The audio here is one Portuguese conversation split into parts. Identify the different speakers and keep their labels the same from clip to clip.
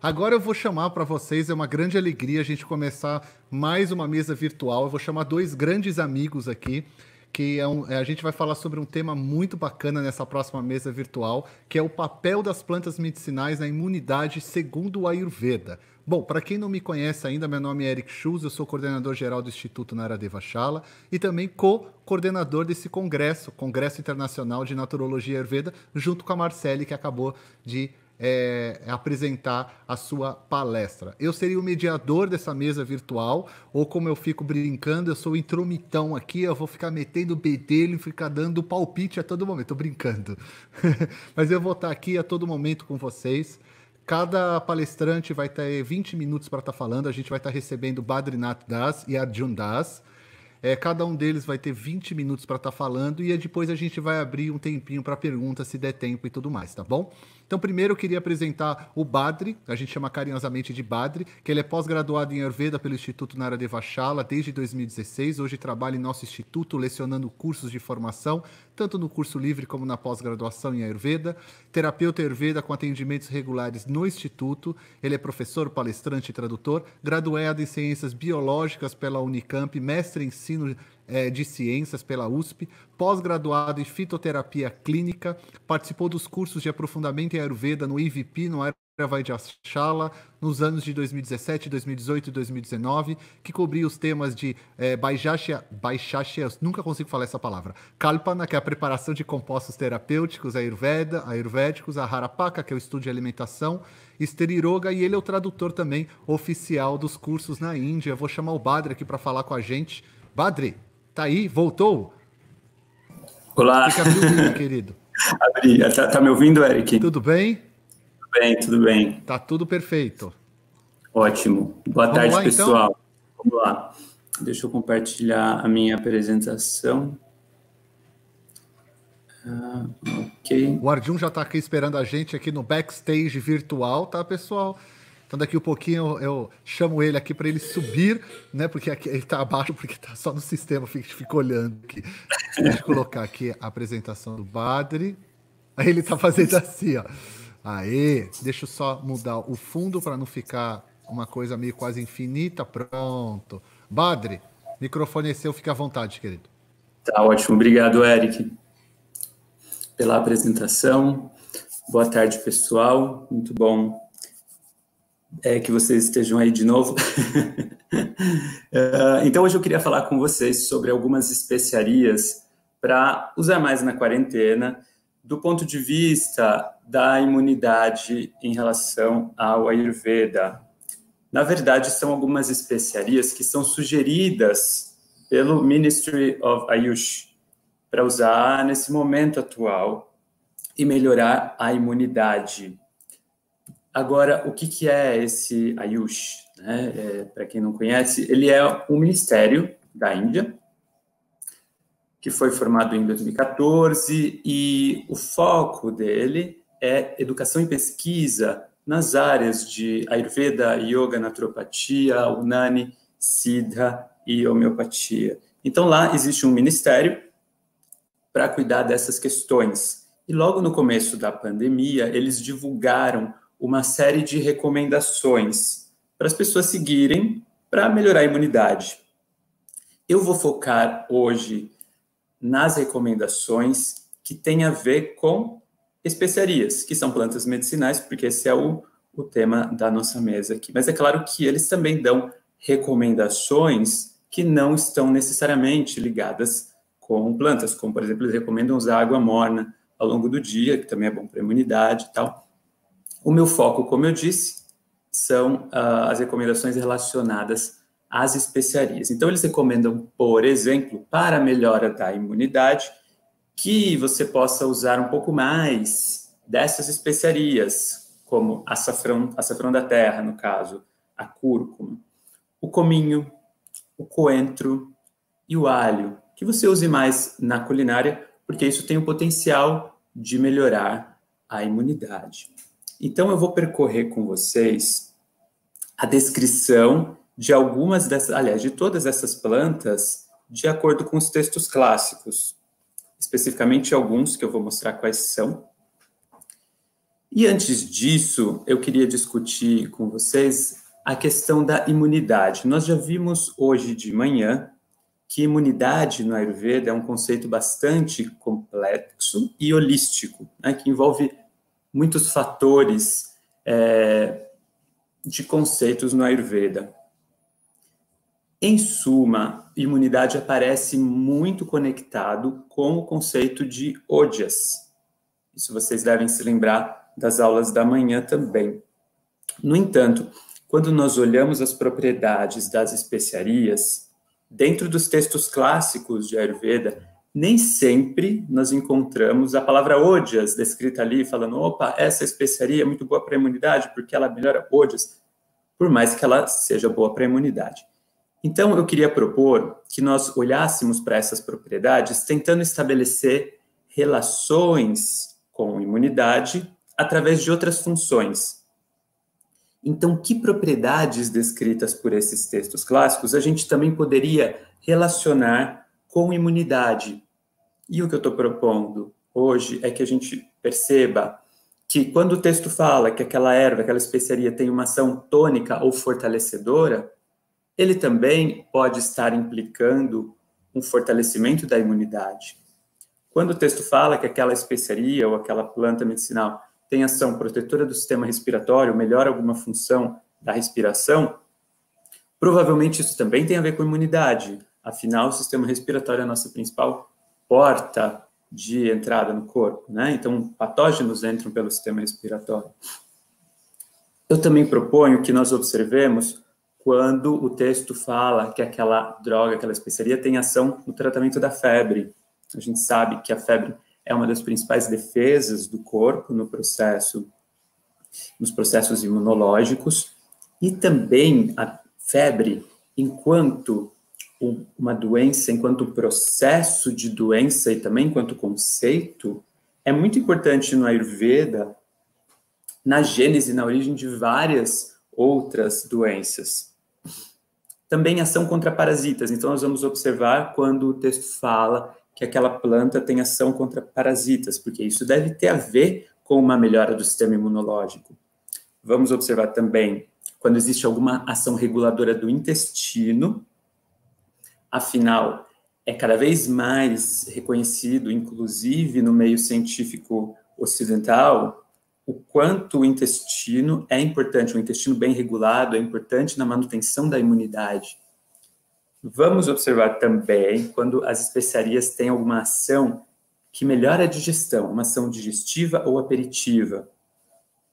Speaker 1: Agora eu vou chamar para vocês, é uma grande alegria a gente começar mais uma mesa virtual. Eu vou chamar dois grandes amigos aqui, a gente vai falar sobre um tema muito bacana nessa próxima mesa virtual, que é o papel das plantas medicinais na imunidade segundo o Ayurveda. Bom, para quem não me conhece ainda, meu nome é Eric Schulz, eu sou coordenador geral do Instituto Naradeva Shala e também co-coordenador desse congresso, Congresso Internacional de Naturologia Ayurveda, junto com a Marcele, que acabou de apresentar a sua palestra. Eu seria o mediador dessa mesa virtual, ou como eu fico brincando, eu sou o intromitão aqui, eu vou ficar metendo o bedelho e ficar dando palpite a todo momento. Tô brincando. Mas eu vou estar aqui a todo momento com vocês. Cada palestrante vai ter 20 minutos para estar falando. A gente vai estar recebendo Badrinath Das e Arjun Das. Cada um deles vai ter 20 minutos para estar falando e depois a gente vai abrir um tempinho para perguntas, se der tempo e tudo mais, tá bom? Então, primeiro eu queria apresentar o Badri, a gente chama carinhosamente de Badri, que ele é pós-graduado em Ayurveda pelo Instituto Naradeva Shala desde 2016. Hoje trabalha em nosso instituto lecionando cursos de formação, tanto no curso livre como na pós-graduação em Ayurveda. Terapeuta Ayurveda com atendimentos regulares no instituto. Ele é professor, palestrante e tradutor, graduado em Ciências Biológicas pela Unicamp, mestre em ensino de ciências pela USP, pós-graduado em fitoterapia clínica, participou dos cursos de aprofundamento em Ayurveda no IVP, no Vaidhyashala, nos anos de 2017, 2018 e 2019, que cobria os temas de Baishashya, nunca consigo falar essa palavra, Kalpana, que é a preparação de compostos terapêuticos ayurvédicos, a Harapaka, que é o estudo de alimentação, Steriroga, e ele é o tradutor também oficial dos cursos na Índia. Vou chamar o Badri aqui para falar com a gente. Badri, tá aí? Voltou?
Speaker 2: Olá.
Speaker 1: Fica me ouvindo, querido.
Speaker 2: Abri. Tá me ouvindo, Eric?
Speaker 1: Tudo bem?
Speaker 2: Tudo bem.
Speaker 1: Tá tudo perfeito.
Speaker 2: Ótimo. Boa tarde,
Speaker 1: lá,
Speaker 2: pessoal.
Speaker 1: Então?
Speaker 2: Vamos lá. Deixa eu compartilhar a minha apresentação. Ok.
Speaker 1: O Arjun já tá aqui esperando a gente aqui no backstage virtual, tá, pessoal? Então daqui um pouquinho eu chamo ele aqui para ele subir, né? Porque aqui, ele tá abaixo, porque tá só no sistema, fica olhando aqui. Deixa eu colocar aqui a apresentação do Badri. Aí ele tá fazendo assim, ó. Aê! Deixa eu só mudar o fundo para não ficar uma coisa meio quase infinita. Pronto. Badri, microfone é seu, fica à vontade, querido.
Speaker 2: Tá ótimo. Obrigado, Eric, pela apresentação. Boa tarde, pessoal. Muito bom que vocês estejam aí de novo. Então, hoje eu queria falar com vocês sobre algumas especiarias para usar mais na quarentena, do ponto de vista da imunidade em relação ao Ayurveda. Na verdade, são algumas especiarias que são sugeridas pelo Ministry of Ayush para usar nesse momento atual e melhorar a imunidade. Agora, o que é esse Ayush? Para quem não conhece, ele é um ministério da Índia, que foi formado em 2014, e o foco dele é educação e pesquisa nas áreas de Ayurveda, Yoga, Naturopatia, Unani, Siddha e Homeopatia. Então, lá existe um ministério para cuidar dessas questões. E logo no começo da pandemia, eles divulgaram uma série de recomendações para as pessoas seguirem para melhorar a imunidade. Eu vou focar hoje nas recomendações que têm a ver com especiarias, que são plantas medicinais, porque esse é o tema da nossa mesa aqui. Mas é claro que eles também dão recomendações que não estão necessariamente ligadas com plantas, como, por exemplo, eles recomendam usar água morna ao longo do dia, que também é bom para a imunidade e tal. O meu foco, como eu disse, são as recomendações relacionadas às especiarias. Então, eles recomendam, por exemplo, para a melhora da imunidade, que você possa usar um pouco mais dessas especiarias, como açafrão da terra, no caso, a cúrcuma, o cominho, o coentro e o alho, que você use mais na culinária, porque isso tem o potencial de melhorar a imunidade. Então, eu vou percorrer com vocês a descrição de algumas dessas, aliás, de todas essas plantas, de acordo com os textos clássicos, especificamente alguns que eu vou mostrar quais são. E antes disso, eu queria discutir com vocês a questão da imunidade. Nós já vimos hoje de manhã que imunidade no Ayurveda é um conceito bastante complexo e holístico, né, que envolve muitos fatores de conceitos no Ayurveda. Em suma, imunidade aparece muito conectado com o conceito de Ojas. Isso vocês devem se lembrar das aulas da manhã também. No entanto, quando nós olhamos as propriedades das especiarias, dentro dos textos clássicos de Ayurveda, nem sempre nós encontramos a palavra Ojas descrita ali, falando, opa, essa especiaria é muito boa para a imunidade, porque ela melhora Ojas, por mais que ela seja boa para a imunidade. Então, eu queria propor que nós olhássemos para essas propriedades tentando estabelecer relações com imunidade através de outras funções. Então, que propriedades descritas por esses textos clássicos a gente também poderia relacionar com imunidade? E o que eu estou propondo hoje é que a gente perceba que quando o texto fala que aquela erva, aquela especiaria tem uma ação tônica ou fortalecedora, ele também pode estar implicando um fortalecimento da imunidade. Quando o texto fala que aquela especiaria ou aquela planta medicinal tem ação protetora do sistema respiratório, melhora alguma função da respiração, provavelmente isso também tem a ver com imunidade. Afinal, o sistema respiratório é a nossa principal porta de entrada no corpo, né? Então, patógenos entram pelo sistema respiratório. Eu também proponho que nós observemos quando o texto fala que aquela droga, aquela especiaria tem ação no tratamento da febre. A gente sabe que a febre é uma das principais defesas do corpo nos processos imunológicos, e também a febre, enquanto uma doença, enquanto processo de doença e também enquanto conceito, é muito importante no Ayurveda, na gênese, na origem de várias outras doenças. Também ação contra parasitas. Então, nós vamos observar quando o texto fala que aquela planta tem ação contra parasitas, porque isso deve ter a ver com uma melhora do sistema imunológico. Vamos observar também quando existe alguma ação reguladora do intestino. Afinal, é cada vez mais reconhecido, inclusive no meio científico ocidental, o quanto o intestino é importante, um intestino bem regulado é importante na manutenção da imunidade. Vamos observar também quando as especiarias têm alguma ação que melhora a digestão, uma ação digestiva ou aperitiva,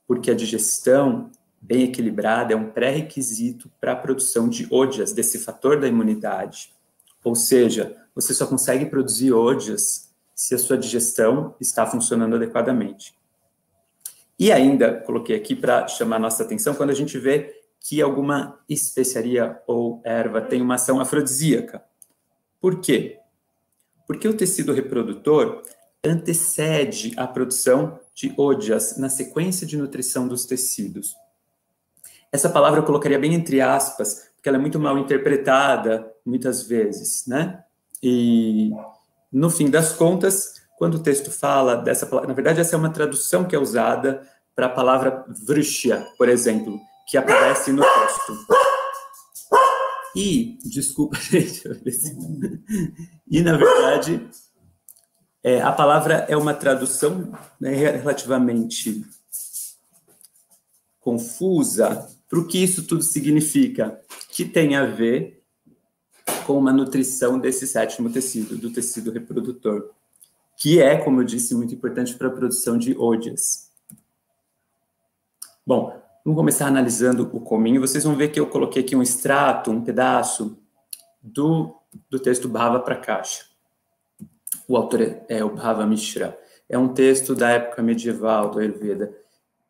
Speaker 2: porque a digestão bem equilibrada é um pré-requisito para a produção de Ojas, desse fator da imunidade. Ou seja, você só consegue produzir Ojas se a sua digestão está funcionando adequadamente. E ainda coloquei aqui para chamar nossa atenção quando a gente vê que alguma especiaria ou erva tem uma ação afrodisíaca. Por quê? Porque o tecido reprodutor antecede a produção de Ojas na sequência de nutrição dos tecidos. Essa palavra eu colocaria bem entre aspas, porque ela é muito mal interpretada muitas vezes, né? E, no fim das contas, quando o texto fala dessa palavra, na verdade, essa é uma tradução que é usada para a palavra vrishya, por exemplo, que aparece no texto. E, desculpa, gente, e, na verdade, a palavra é uma tradução, né, relativamente confusa para o que isso tudo significa, que tem a ver com uma nutrição desse sétimo tecido, do tecido reprodutor, que é, como eu disse, muito importante para a produção de Ojas. Bom, vamos começar analisando o cominho. Vocês vão ver que eu coloquei aqui um extrato, um pedaço do texto Bhava Prakasha. O autor é o Bhava Mishra. É um texto da época medieval do Ayurveda.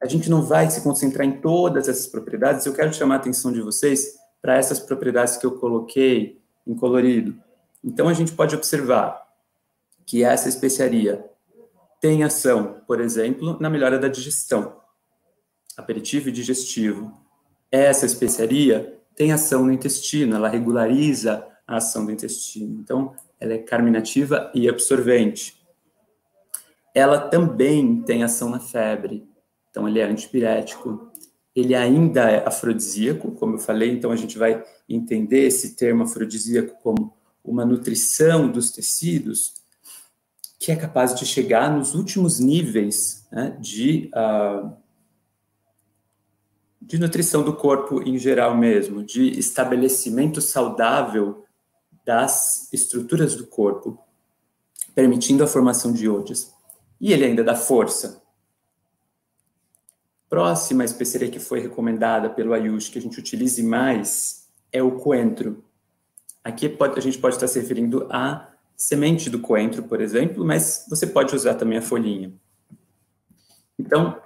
Speaker 2: A gente não vai se concentrar em todas essas propriedades. Eu quero chamar a atenção de vocês para essas propriedades que eu coloquei em colorido. Então, a gente pode observar que essa especiaria tem ação, por exemplo, na melhora da digestão, aperitivo e digestivo. Essa especiaria tem ação no intestino, ela regulariza a ação do intestino. Então, ela é carminativa e absorvente. Ela também tem ação na febre. então ele é antipirético. Ele ainda é afrodisíaco, como eu falei, então a gente vai entender esse termo afrodisíaco como uma nutrição dos tecidos que é capaz de chegar nos últimos níveis, né, de nutrição do corpo em geral mesmo, de estabelecimento saudável das estruturas do corpo, permitindo a formação de iodes. E ele ainda dá força. Próxima especiaria que foi recomendada pelo Ayush, que a gente utilize mais, é o coentro. Aqui a gente pode estar se referindo à semente do coentro, por exemplo, mas você pode usar também a folhinha. Então,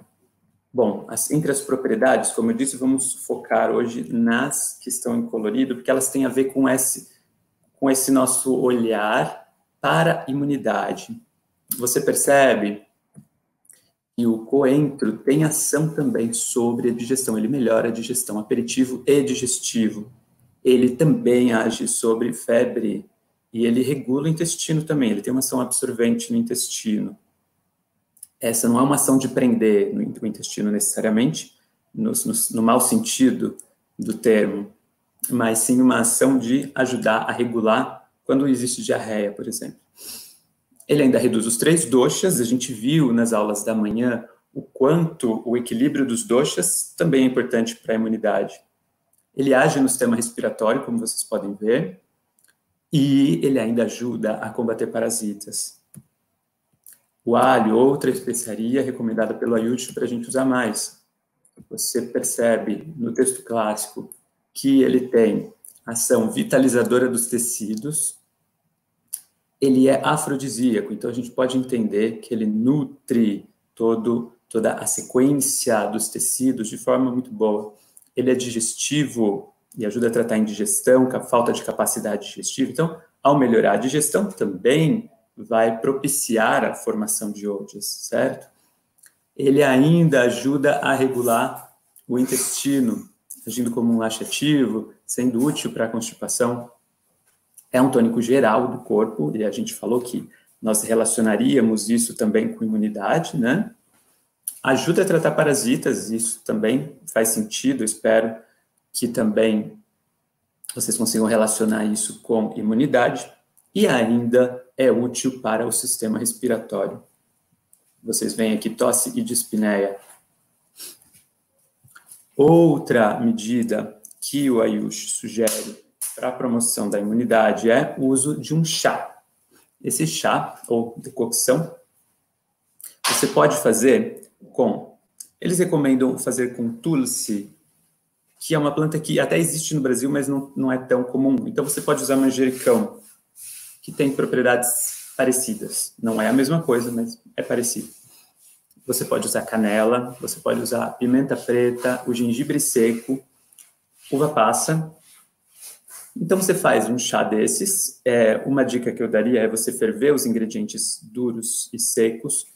Speaker 2: bom, entre as propriedades, como eu disse, vamos focar hoje nas que estão em colorido, porque elas têm a ver com esse nosso olhar para a imunidade. Você percebe que o coentro tem ação também sobre a digestão, ele melhora a digestão, aperitivo e digestivo. Ele também age sobre febre e ele regula o intestino também, ele tem uma ação absorvente no intestino. Essa não é uma ação de prender no intestino necessariamente, no mau sentido do termo, mas sim uma ação de ajudar a regular quando existe diarreia, por exemplo. Ele ainda reduz os 3 doshas, a gente viu nas aulas da manhã o quanto o equilíbrio dos doshas também é importante para a imunidade. Ele age no sistema respiratório, como vocês podem ver, e ele ainda ajuda a combater parasitas. O alho, outra especiaria recomendada pelo Ayush para a gente usar mais. Você percebe no texto clássico que ele tem ação vitalizadora dos tecidos, ele é afrodisíaco, então a gente pode entender que ele nutre toda a sequência dos tecidos de forma muito boa. Ele é digestivo e ajuda a tratar a indigestão, a falta de capacidade digestiva. Então, ao melhorar a digestão, também vai propiciar a formação de iodes, certo? Ele ainda ajuda a regular o intestino, agindo como um laxativo, sendo útil para a constipação. É um tônico geral do corpo, e a gente falou que nós relacionaríamos isso também com imunidade, né? Ajuda a tratar parasitas, isso também faz sentido, espero que também vocês consigam relacionar isso com imunidade, e ainda é útil para o sistema respiratório. Vocês veem aqui tosse e dispneia. Outra medida que o Ayush sugere para a promoção da imunidade é o uso de um chá. Esse chá, ou decocção, você pode fazer com... Eles recomendam fazer com tulsi, que é uma planta que até existe no Brasil, mas não é tão comum. Então, você pode usar manjericão, que tem propriedades parecidas. Não é a mesma coisa, mas é parecido. Você pode usar canela, você pode usar pimenta preta, o gengibre seco, uva passa. Então, você faz um chá desses. Uma dica que eu daria é você ferver os ingredientes duros e secos,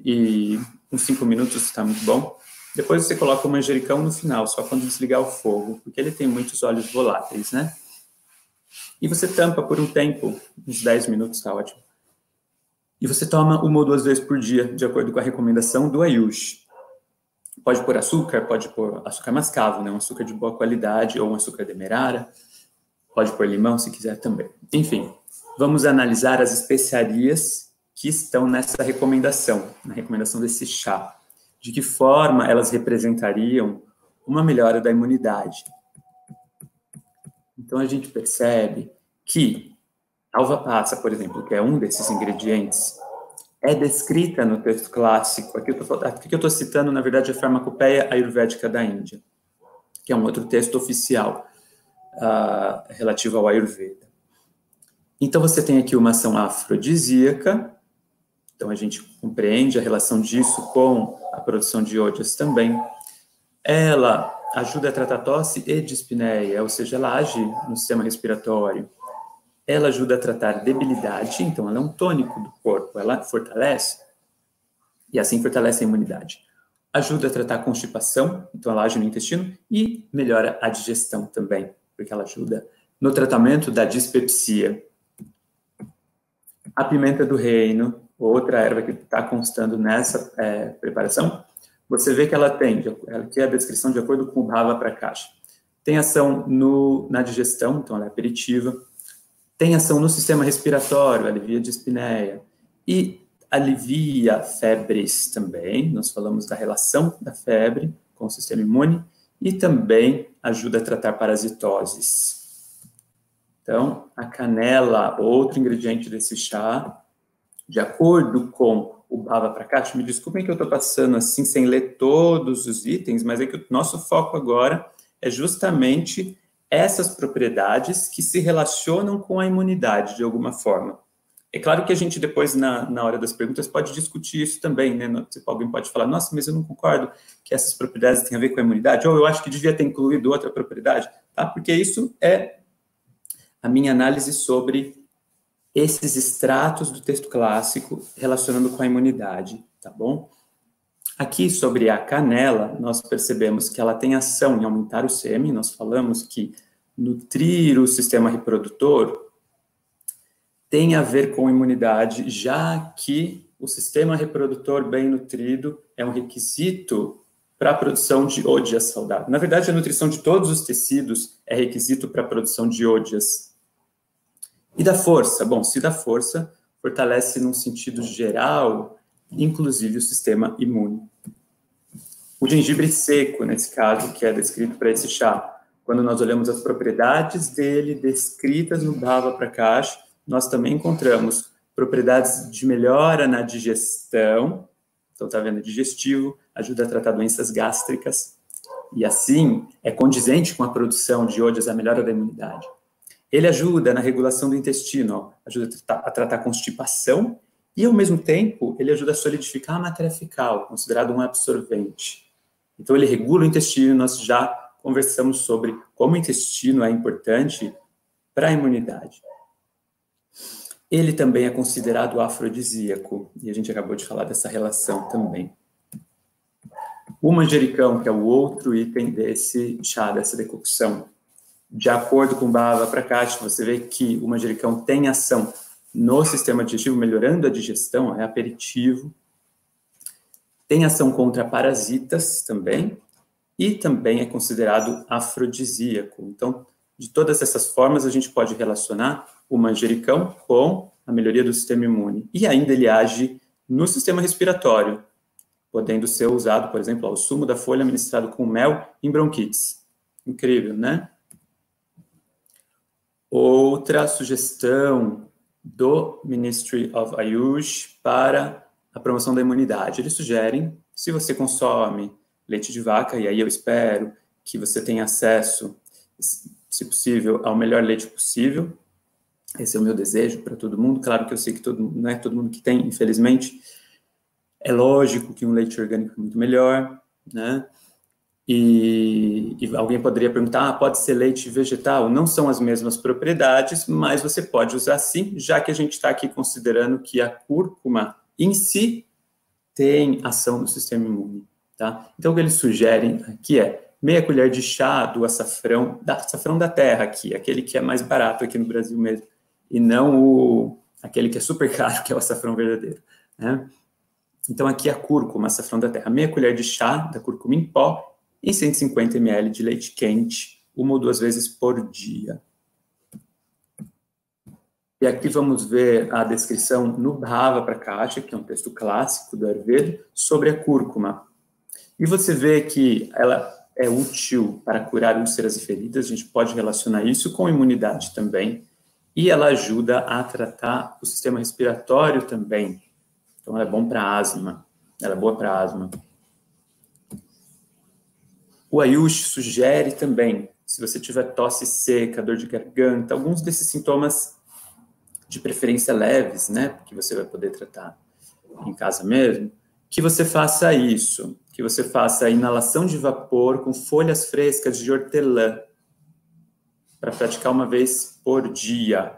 Speaker 2: e uns 5 minutos está muito bom. Depois você coloca o manjericão no final, só quando desligar o fogo, porque ele tem muitos óleos voláteis, né? E você tampa por um tempo, uns 10 minutos, está ótimo. E você toma 1 ou 2 vezes por dia, de acordo com a recomendação do Ayush. Pode pôr açúcar, pode pôr açúcar mascavo, né? Um açúcar de boa qualidade, ou um açúcar demerara. Pode pôr limão, se quiser também. Enfim, vamos analisar as especiarias que estão nessa recomendação, na recomendação desse chá. De que forma elas representariam uma melhora da imunidade. Então, a gente percebe que a uva passa, por exemplo, que é um desses ingredientes, é descrita no texto clássico. Aqui eu estou citando, na verdade, a Farmacopeia Ayurvédica da Índia, que é um outro texto oficial relativo ao Ayurveda. Então, você tem aqui uma ação afrodisíaca. Então, a gente compreende a relação disso com a produção de iodes também. Ela ajuda a tratar tosse e dispneia, ou seja, ela age no sistema respiratório. Ela ajuda a tratar debilidade, então ela é um tônico do corpo, ela fortalece, e assim fortalece a imunidade. Ajuda a tratar a constipação, então ela age no intestino, e melhora a digestão também, porque ela ajuda no tratamento da dispepsia. A pimenta do reino, outra erva que está constando nessa preparação, você vê que ela tem, aqui é a descrição de acordo com o Bhava Prakasha, tem ação na digestão, então ela é aperitiva, tem ação no sistema respiratório, alivia dispneia, e alivia febres também, nós falamos da relação da febre com o sistema imune, e também ajuda a tratar parasitoses. Então, a canela, outro ingrediente desse chá, de acordo com o Bhava Prakasha, me desculpem que eu estou passando assim, sem ler todos os itens, mas é que o nosso foco agora é justamente essas propriedades que se relacionam com a imunidade, de alguma forma. É claro que a gente depois, na hora das perguntas, pode discutir isso também, né? Alguém pode falar, nossa, mas eu não concordo que essas propriedades têm a ver com a imunidade, ou eu acho que devia ter incluído outra propriedade, tá? Porque isso é a minha análise sobre esses extratos do texto clássico relacionando com a imunidade, tá bom? Aqui, sobre a canela, nós percebemos que ela tem ação em aumentar o sêmen, nós falamos que nutrir o sistema reprodutor tem a ver com imunidade, já que o sistema reprodutor bem nutrido é um requisito para a produção de ódias saudáveis. Na verdade, a nutrição de todos os tecidos é requisito para a produção de ódias. E da força? Bom, se dá força, fortalece num sentido geral, inclusive o sistema imune. O gengibre seco, nesse caso, que é descrito para esse chá, quando nós olhamos as propriedades dele descritas no Bhava Prakasha, nós também encontramos propriedades de melhora na digestão, então tá vendo, digestivo, ajuda a tratar doenças gástricas, e assim é condizente com a produção de ódias, a melhora da imunidade. Ele ajuda na regulação do intestino, ó, ajuda a tratar constipação, e ao mesmo tempo ele ajuda a solidificar a matéria fecal, considerado um absorvente. Então ele regula o intestino, nós já conversamos sobre como o intestino é importante para a imunidade. Ele também é considerado afrodisíaco, e a gente acabou de falar dessa relação também. O manjericão, que é o outro item desse chá, dessa decocção, de acordo com o Bhava Prakasha, você vê que o manjericão tem ação no sistema digestivo, melhorando a digestão, é aperitivo. Tem ação contra parasitas também, e também é considerado afrodisíaco. Então, de todas essas formas, a gente pode relacionar o manjericão com a melhoria do sistema imune. E ainda ele age no sistema respiratório, podendo ser usado, por exemplo, o sumo da folha ministrado com mel em bronquites. Incrível, né? Outra sugestão do Ministry of Ayush para a promoção da imunidade. Eles sugerem, se você consome leite de vaca, e aí eu espero que você tenha acesso, se possível, ao melhor leite possível. Esse é o meu desejo para todo mundo. Claro que eu sei que não é todo mundo que tem, infelizmente. É lógico que um leite orgânico é muito melhor, né? E alguém poderia perguntar, pode ser leite vegetal? Não são as mesmas propriedades, mas você pode usar sim, já que a gente está aqui considerando que a cúrcuma em si tem ação no sistema imune, tá? Então, o que eles sugerem aqui é meia colher de chá do açafrão da terra aqui, aquele que é mais barato aqui no Brasil mesmo, e não aquele que é super caro, que é o açafrão verdadeiro, né? Então, aqui a cúrcuma, açafrão da terra, meia colher de chá da cúrcuma em pó, em 150 ml de leite quente, 1 ou 2 vezes por dia. E aqui vamos ver a descrição no Bhava Prakasha, que é um texto clássico do Ayurveda, sobre a cúrcuma. E você vê que ela é útil para curar úlceras e feridas, a gente pode relacionar isso com imunidade também, e ela ajuda a tratar o sistema respiratório também. Então, ela é bom para asma, ela é boa para asma. O Ayush sugere também, se você tiver tosse seca, dor de garganta, alguns desses sintomas de preferência leves, né, que você vai poder tratar em casa mesmo, que você faça isso, que você faça a inalação de vapor com folhas frescas de hortelã, para praticar 1 vez por dia.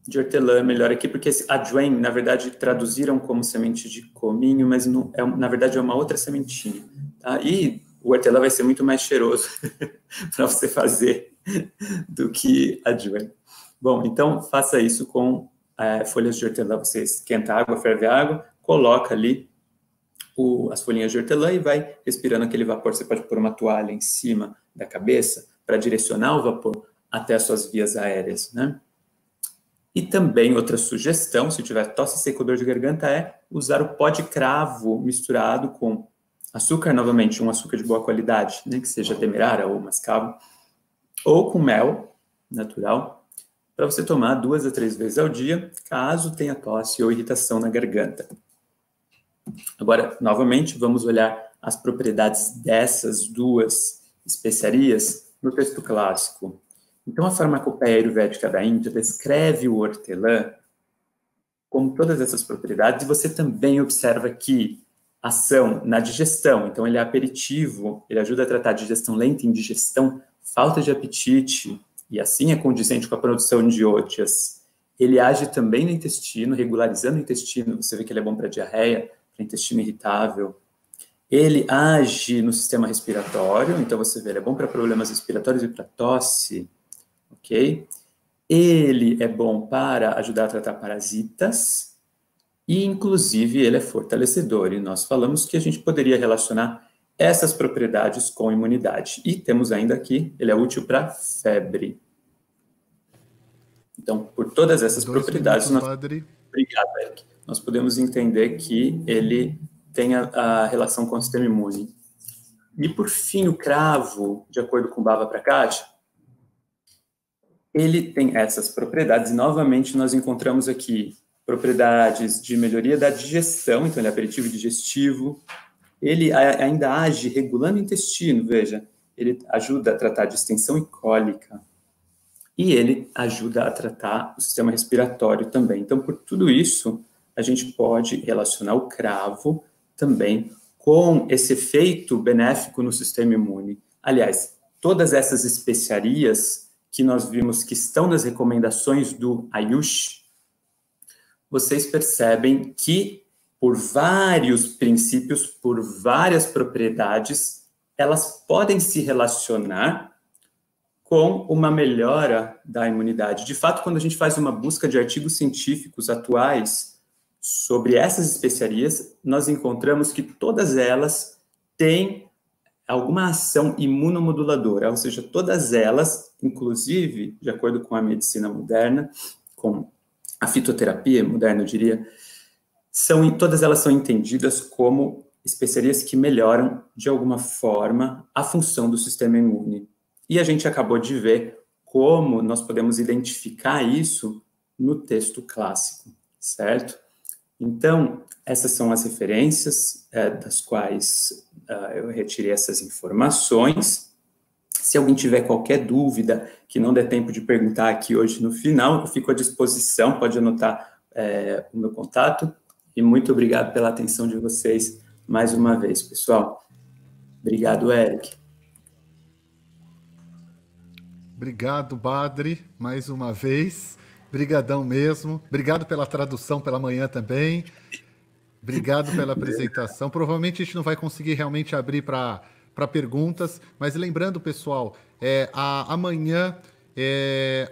Speaker 2: De hortelã é melhor aqui, porque esse ajwain, na verdade, traduziram como semente de cominho, mas não, na verdade é uma outra sementinha. Tá? E o hortelã vai ser muito mais cheiroso para você fazer do que ajwain. Bom, então faça isso com folhas de hortelã. Você esquenta a água, ferve a água, coloca ali as folhinhas de hortelã e vai respirando aquele vapor. Você pode pôr uma toalha em cima da cabeça para direcionar o vapor até as suas vias aéreas, né? E também outra sugestão, se tiver tosse seca ou dor de garganta, é usar o pó de cravo misturado com açúcar, novamente, um açúcar de boa qualidade, né, que seja demerara ou mascavo, ou com mel natural, para você tomar 2 a 3 vezes ao dia, caso tenha tosse ou irritação na garganta. Agora, novamente, vamos olhar as propriedades dessas duas especiarias no texto clássico. Então, a farmacopeia ayurvédica da Índia descreve o hortelã como todas essas propriedades, e você também observa que ação na digestão, então ele é aperitivo, ele ajuda a tratar a digestão lenta, indigestão, falta de apetite, e assim é condizente com a produção de ótias. Ele age também no intestino, regularizando o intestino, você vê que ele é bom para diarreia, para intestino irritável. Ele age no sistema respiratório, então você vê, ele é bom para problemas respiratórios e para tosse, ok? Ele é bom para ajudar a tratar parasitas e, inclusive, ele é fortalecedor. E nós falamos que a gente poderia relacionar essas propriedades com imunidade. E temos ainda aqui, ele é útil para febre. Então, por todas essas propriedades... Obrigado, Eric. Nós podemos entender que ele tem a relação com o sistema imune. E, por fim, o cravo, de acordo com Bhava Prakash, ele tem essas propriedades, e novamente nós encontramos aqui propriedades de melhoria da digestão, então ele é aperitivo e digestivo, ele ainda age regulando o intestino, veja, ele ajuda a tratar a distensão e cólica, e ele ajuda a tratar o sistema respiratório também. Então, por tudo isso, a gente pode relacionar o cravo também com esse efeito benéfico no sistema imune. Aliás, todas essas especiarias que nós vimos que estão nas recomendações do Ayush, vocês percebem que, por vários princípios, por várias propriedades, elas podem se relacionar com uma melhora da imunidade. De fato, quando a gente faz uma busca de artigos científicos atuais sobre essas especiarias, nós encontramos que todas elas têm alguma ação imunomoduladora, ou seja, todas elas, inclusive, de acordo com a medicina moderna, com a fitoterapia moderna, eu diria, todas elas são entendidas como especiarias que melhoram, de alguma forma, a função do sistema imune. E a gente acabou de ver como nós podemos identificar isso no texto clássico, certo? Então, essas são as referências das quais eu retirei essas informações. Se alguém tiver qualquer dúvida que não der tempo de perguntar aqui hoje no final, eu fico à disposição, pode anotar o meu contato. E muito obrigado pela atenção de vocês mais uma vez, pessoal. Obrigado, Eric.
Speaker 1: Obrigado, Badri, mais uma vez. Brigadão mesmo. Obrigado pela tradução pela manhã também. Obrigado pela apresentação. Provavelmente a gente não vai conseguir realmente abrir para perguntas, mas lembrando, pessoal, amanhã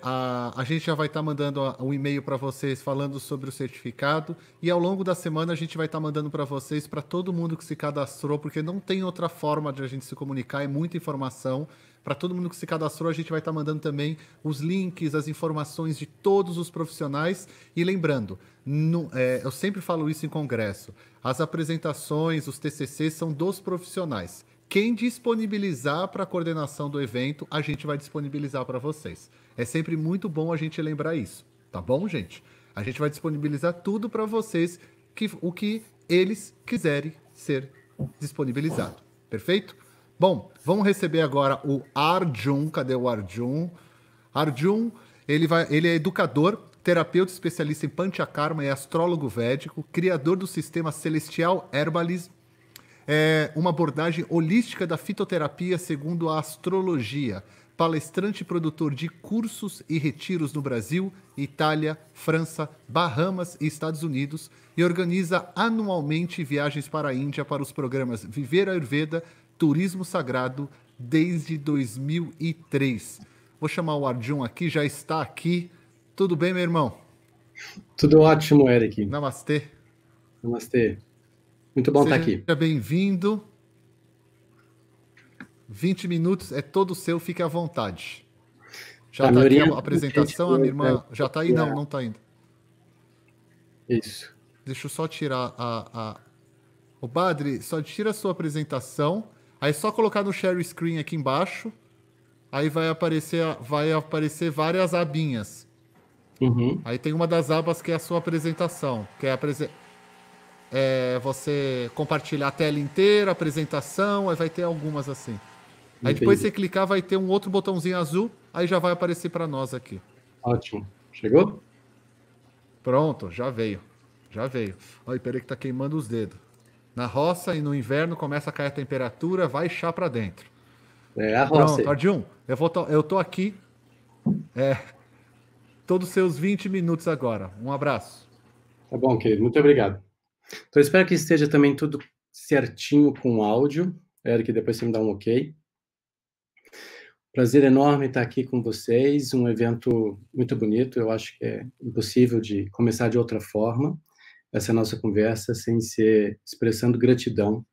Speaker 1: a gente já vai estar mandando um e-mail para vocês falando sobre o certificado, e ao longo da semana a gente vai estar mandando para vocês, para todo mundo que se cadastrou, porque não tem outra forma de a gente se comunicar, é muita informação. Para todo mundo que se cadastrou, a gente vai estar mandando também os links, as informações de todos os profissionais. E lembrando, eu sempre falo isso em congresso, as apresentações, os TCCs são dos profissionais. Quem disponibilizar para a coordenação do evento, a gente vai disponibilizar para vocês. É sempre muito bom a gente lembrar isso, tá bom, gente? A gente vai disponibilizar tudo para vocês, o que eles quiserem ser disponibilizado. Perfeito? Bom, vamos receber agora o Arjun. Cadê o Arjun? Arjun, ele é educador, terapeuta especialista em Panchakarma e astrólogo védico, criador do sistema Celestial Herbalism, uma abordagem holística da fitoterapia segundo a astrologia, palestrante e produtor de cursos e retiros no Brasil, Itália, França, Bahamas e Estados Unidos, e organiza anualmente viagens para a Índia para os programas Viver Ayurveda, Turismo Sagrado, desde 2003. Vou chamar o Arjun aqui, já está aqui. Tudo bem, meu irmão?
Speaker 3: Tudo ótimo, Eric.
Speaker 1: Namastê.
Speaker 3: Namastê. Muito bom estar aqui.
Speaker 1: Seja bem-vindo. 20 minutos é todo seu, fique à vontade. Já está aqui a apresentação, a minha irmã já está aí? Não, não está ainda.
Speaker 3: Isso.
Speaker 1: Deixa eu só tirar O Badri, só tira a sua apresentação, aí só colocar no share screen aqui embaixo, aí vai aparecer várias abinhas.
Speaker 3: Uhum.
Speaker 1: Aí tem uma das abas que é a sua apresentação, que é você compartilhar a tela inteira, apresentação, aí vai ter algumas assim. Aí depois você clicar, vai ter um outro botãozinho azul, aí já vai aparecer para nós aqui.
Speaker 3: Ótimo. Chegou?
Speaker 1: Pronto, já veio. Olha, peraí que tá queimando os dedos. Na roça e no inverno começa a cair a temperatura, vai chá para dentro.
Speaker 3: É a roça.
Speaker 1: Pronto, Arjun, eu tô aqui. Todos os seus 20 minutos agora. Um abraço.
Speaker 3: Tá bom, querido. Muito obrigado. Então, eu espero que esteja também tudo certinho com o áudio. Eric, depois você me dá um ok. Prazer enorme estar aqui com vocês. Um evento muito bonito. Eu acho que é impossível de começar de outra forma essa nossa conversa sem ser expressando gratidão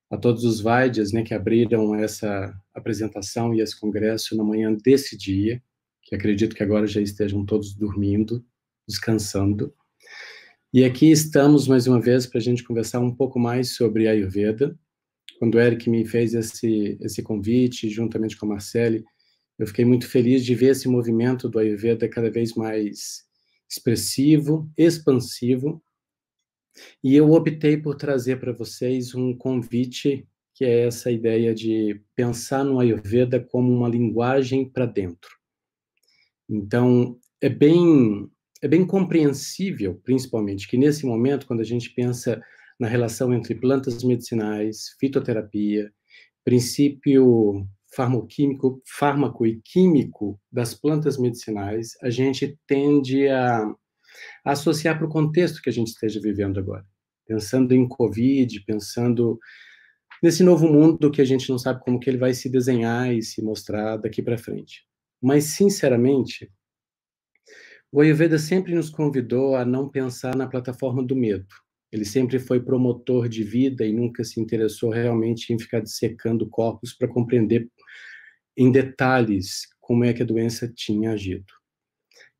Speaker 3: a todos os Vaidyas, né, que abriram essa apresentação e esse congresso na manhã desse dia, que acredito que agora já estejam todos dormindo, descansando. E aqui estamos, mais uma vez, para a gente conversar um pouco mais sobre Ayurveda. Quando o Eric me fez esse convite, juntamente com a Marcele, eu fiquei muito feliz de ver esse movimento do Ayurveda cada vez mais expressivo, expansivo, e eu optei por trazer para vocês um convite, que é essa ideia de pensar no Ayurveda como uma linguagem para dentro. Então, é bem compreensível, principalmente, que nesse momento, quando a gente pensa na relação entre plantas medicinais, fitoterapia, princípio fármaco e químico das plantas medicinais, a gente tende a associar para o contexto que a gente esteja vivendo agora. Pensando em Covid, pensando nesse novo mundo que a gente não sabe como que ele vai se desenhar e se mostrar daqui para frente. Mas, sinceramente, o Ayurveda sempre nos convidou a não pensar na plataforma do medo. Ele sempre foi promotor de vida e nunca se interessou realmente em ficar dissecando corpos para compreender em detalhes como é que a doença tinha agido.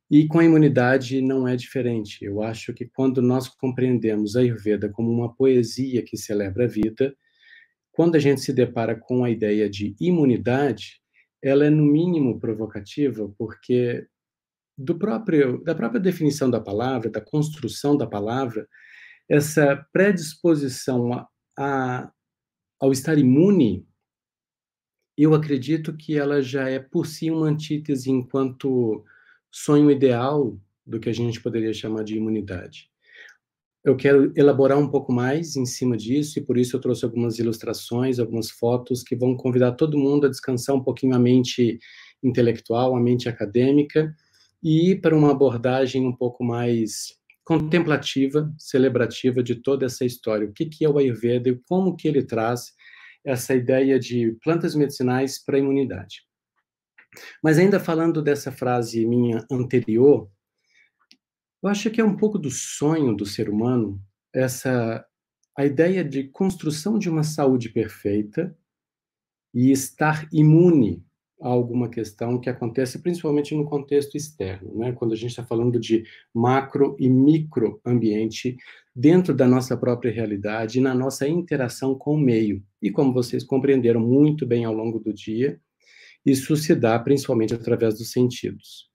Speaker 3: E com a imunidade não é diferente. Eu acho que quando nós compreendemos a Ayurveda como uma poesia que celebra a vida, quando a gente se depara com a ideia de imunidade, ela é no mínimo provocativa, porque da própria definição da palavra, da construção da palavra, essa predisposição ao estar imune, eu acredito que ela já é por si uma antítese enquanto sonho ideal do que a gente poderia chamar de imunidade. Eu quero elaborar um pouco mais em cima disso, e por isso eu trouxe algumas ilustrações, algumas fotos que vão convidar todo mundo a descansar um pouquinho a mente intelectual, a mente acadêmica, e ir para uma abordagem um pouco mais contemplativa, celebrativa de toda essa história. O que é o Ayurveda e como que ele traz essa ideia de plantas medicinais para a imunidade. Mas ainda falando dessa frase minha anterior, eu acho que é um pouco do sonho do ser humano a ideia de construção de uma saúde perfeita e estar imune a alguma questão que acontece principalmente no contexto externo, né? Quando a gente está falando de macro e microambiente dentro da nossa própria realidade e na nossa interação com o meio. E como vocês compreenderam muito bem ao longo do dia, isso se dá principalmente através dos sentidos.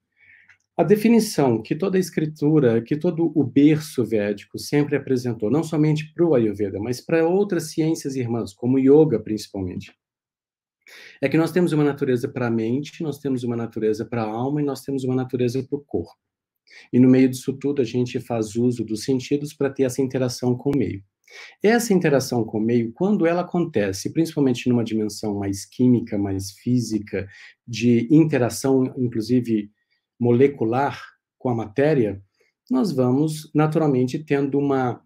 Speaker 3: A definição que toda a escritura, que todo o berço védico sempre apresentou, não somente para o Ayurveda, mas para outras ciências irmãs, como o Yoga principalmente, é que nós temos uma natureza para a mente, nós temos uma natureza para a alma e nós temos uma natureza para o corpo. E no meio disso tudo a gente faz uso dos sentidos para ter essa interação com o meio. Essa interação com o meio, quando ela acontece, principalmente numa dimensão mais química, mais física, de interação, inclusive molecular com a matéria, nós vamos naturalmente tendo uma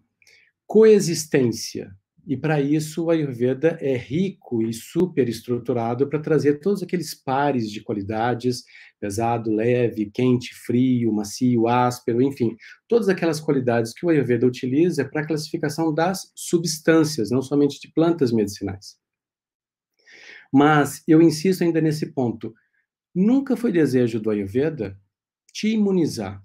Speaker 3: coexistência E para isso o Ayurveda é rico e super estruturado para trazer todos aqueles pares de qualidades, pesado, leve, quente, frio, macio, áspero, enfim, todas aquelas qualidades que o Ayurveda utiliza para a classificação das substâncias, não somente de plantas medicinais. Mas eu insisto ainda nesse ponto. Nunca foi desejo do Ayurveda te imunizar.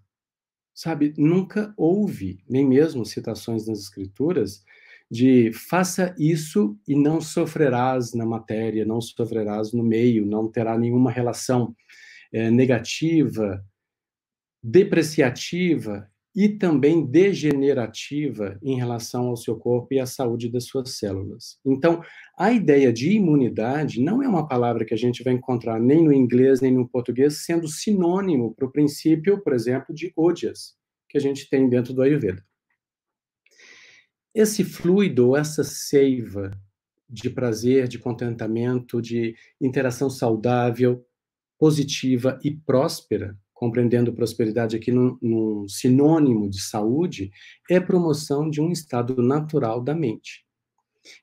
Speaker 3: Sabe, nunca houve, nem mesmo citações nas escrituras, de faça isso e não sofrerás na matéria, não sofrerás no meio, não terá nenhuma relação negativa, depreciativa e também degenerativa em relação ao seu corpo e à saúde das suas células. Então, a ideia de imunidade não é uma palavra que a gente vai encontrar nem no inglês nem no português sendo sinônimo para o princípio, por exemplo, de Ojas, que a gente tem dentro do Ayurveda. Esse fluido, essa seiva de prazer, de contentamento, de interação saudável, positiva e próspera, compreendendo prosperidade aqui num sinônimo de saúde, é promoção de um estado natural da mente.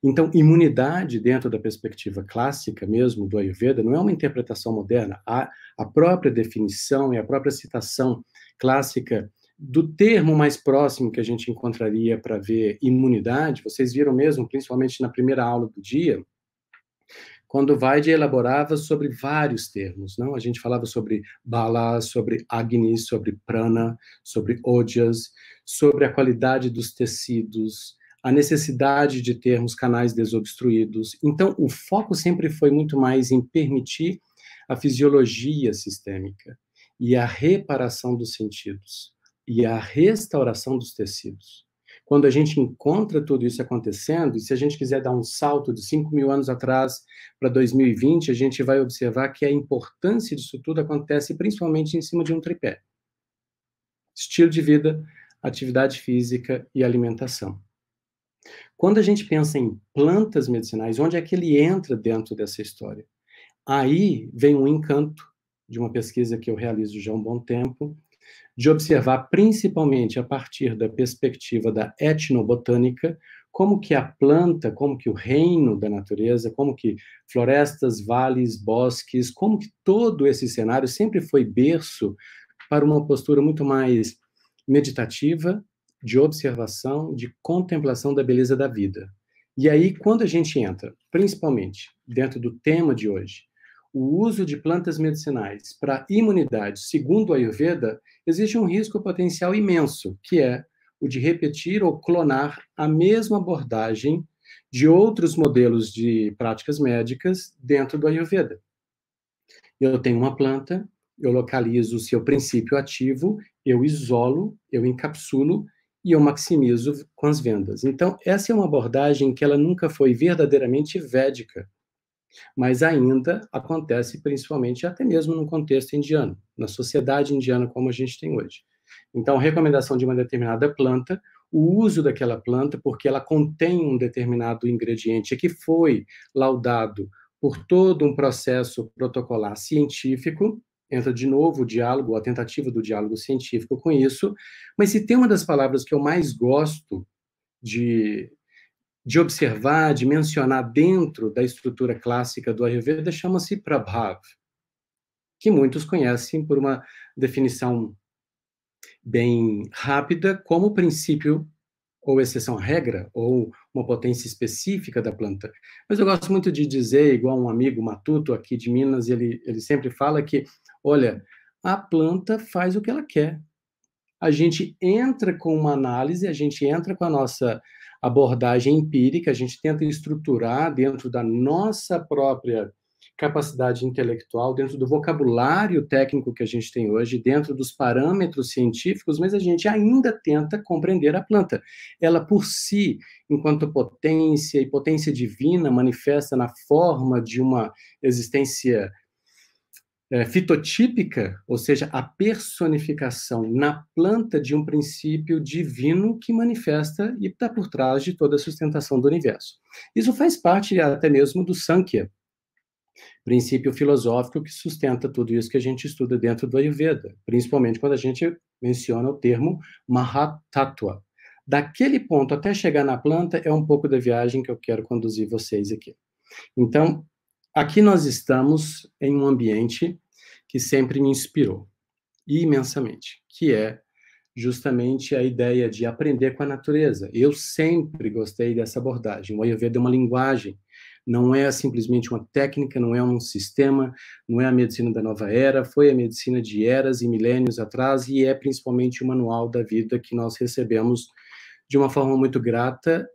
Speaker 3: Então, imunidade, dentro da perspectiva clássica mesmo do Ayurveda, não é uma interpretação moderna. A própria definição e a própria citação clássica do termo mais próximo que a gente encontraria para ver imunidade, vocês viram mesmo, principalmente na primeira aula do dia, quando Vaidya elaborava sobre vários termos, não? A gente falava sobre Bala, sobre Agni, sobre Prana, sobre Ojas, sobre a qualidade dos tecidos, a necessidade de termos canais desobstruídos. Então, o foco sempre foi muito mais em permitir a fisiologia sistêmica e a reparação dos sentidos e a restauração dos tecidos. Quando a gente encontra tudo isso acontecendo, e se a gente quiser dar um salto de 5.000 anos atrás para 2020, a gente vai observar que a importância disso tudo acontece principalmente em cima de um tripé. Estilo de vida, atividade física e alimentação. Quando a gente pensa em plantas medicinais, onde é que ele entra dentro dessa história? Aí vem um encanto de uma pesquisa que eu realizo já há um bom tempo, de observar principalmente a partir da perspectiva da etnobotânica, como que a planta, como que o reino da natureza, como que florestas, vales, bosques, como que todo esse cenário sempre foi berço para uma postura muito mais meditativa, de observação, de contemplação da beleza da vida. E aí, quando a gente entra, principalmente dentro do tema de hoje, o uso de plantas medicinais para imunidade, segundo a Ayurveda, existe um risco potencial imenso, que é o de repetir ou clonar a mesma abordagem de outros modelos de práticas médicas dentro do Ayurveda. Eu tenho uma planta, eu localizo o seu princípio ativo, eu isolo, eu encapsulo e eu maximizo com as vendas. Então, essa é uma abordagem que ela nunca foi verdadeiramente védica, mas ainda acontece principalmente até mesmo no contexto indiano, na sociedade indiana como a gente tem hoje. Então, a recomendação de uma determinada planta, o uso daquela planta, porque ela contém um determinado ingrediente que foi laudado por todo um processo protocolar científico, entra de novo o diálogo, a tentativa do diálogo científico com isso, mas se tem uma das palavras que eu mais gosto de observar, de mencionar dentro da estrutura clássica do Ayurveda, chama-se Prabhav, que muitos conhecem por uma definição bem rápida como princípio ou exceção à regra, ou uma potência específica da planta. Mas eu gosto muito de dizer, igual um amigo matuto aqui de Minas, ele sempre fala que, olha, a planta faz o que ela quer. A gente entra com uma análise, a gente entra com a nossa abordagem empírica, a gente tenta estruturar dentro da nossa própria capacidade intelectual, dentro do vocabulário técnico que a gente tem hoje, dentro dos parâmetros científicos, mas a gente ainda tenta compreender a planta. Ela, por si, enquanto potência e potência divina, manifesta na forma de uma existência fitotípica, ou seja, a personificação na planta de um princípio divino que manifesta e está por trás de toda a sustentação do universo. Isso faz parte até mesmo do Sankhya, princípio filosófico que sustenta tudo isso que a gente estuda dentro do Ayurveda, principalmente quando a gente menciona o termo Mahatattva. Daquele ponto até chegar na planta é um pouco da viagem que eu quero conduzir vocês aqui. Então, aqui nós estamos em um ambiente que sempre me inspirou imensamente, que é justamente a ideia de aprender com a natureza. Eu sempre gostei dessa abordagem. O Ayurveda é uma linguagem, não é simplesmente uma técnica, não é um sistema, não é a medicina da nova era, foi a medicina de eras e milênios atrás e é principalmente o manual da vida que nós recebemos de uma forma muito grata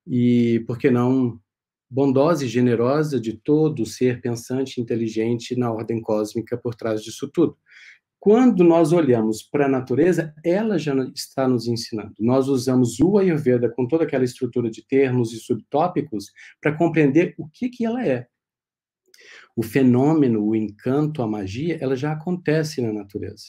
Speaker 3: e, por que não, bondosa e generosa de todo ser pensante e inteligente na ordem cósmica por trás disso tudo. Quando nós olhamos para a natureza, ela já está nos ensinando. Nós usamos o Ayurveda com toda aquela estrutura de termos e subtópicos para compreender o que ela é. O fenômeno, o encanto, a magia, ela já acontece na natureza.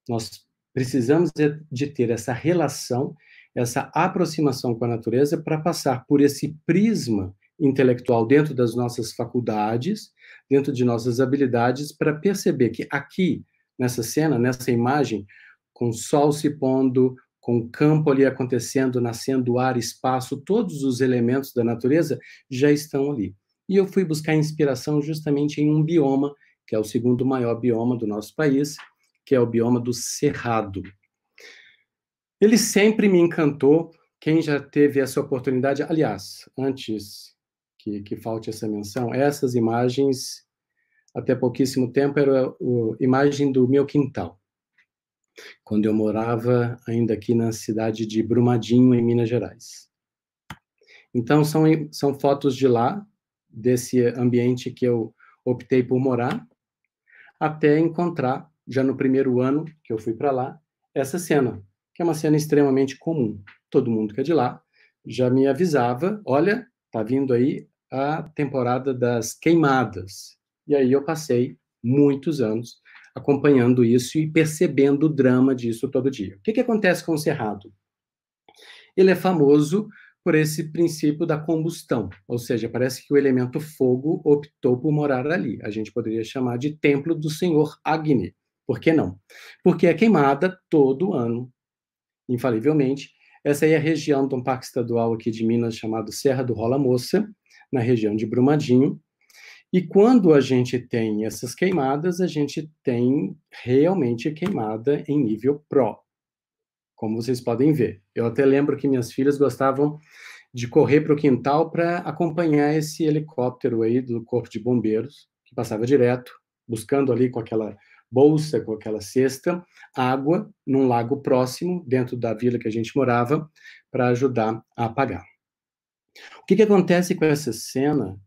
Speaker 3: Nós precisamos de ter essa relação, essa aproximação com a natureza para passar por esse prisma intelectual dentro das nossas faculdades, dentro de nossas habilidades, para perceber que aqui, nessa cena, nessa imagem, com o sol se pondo, com o campo ali acontecendo, nascendo ar, espaço, todos os elementos da natureza já estão ali. E eu fui buscar inspiração justamente em um bioma, que é o segundo maior bioma do nosso país, que é o bioma do Cerrado. Ele sempre me encantou. Quem já teve essa oportunidade, aliás, antes que falte essa menção, essas imagens, até pouquíssimo tempo, era a imagem do meu quintal, quando eu morava ainda aqui na cidade de Brumadinho, em Minas Gerais. Então, são fotos de lá, desse ambiente que eu optei por morar, até encontrar, já no primeiro ano que eu fui para lá, essa cena, que é uma cena extremamente comum. Todo mundo que é de lá já me avisava, olha, tá vindo aí a temporada das queimadas. E aí eu passei muitos anos acompanhando isso e percebendo o drama disso todo dia. O que acontece com o Cerrado? Ele é famoso por esse princípio da combustão, ou seja, parece que o elemento fogo optou por morar ali. A gente poderia chamar de templo do senhor Agni. Por que não? Porque é queimada todo ano, infalivelmente. Essa aí é a região de um parque estadual aqui de Minas chamado Serra do Rola Moça, na região de Brumadinho. E quando a gente tem essas queimadas, a gente tem realmente queimada em nível pró, como vocês podem ver. Eu até lembro que minhas filhas gostavam de correr para o quintal para acompanhar esse helicóptero aí do Corpo de Bombeiros, que passava direto, buscando ali com aquela bolsa, com aquela cesta, água num lago próximo, dentro da vila que a gente morava, para ajudar a apagar. O que acontece com essa cena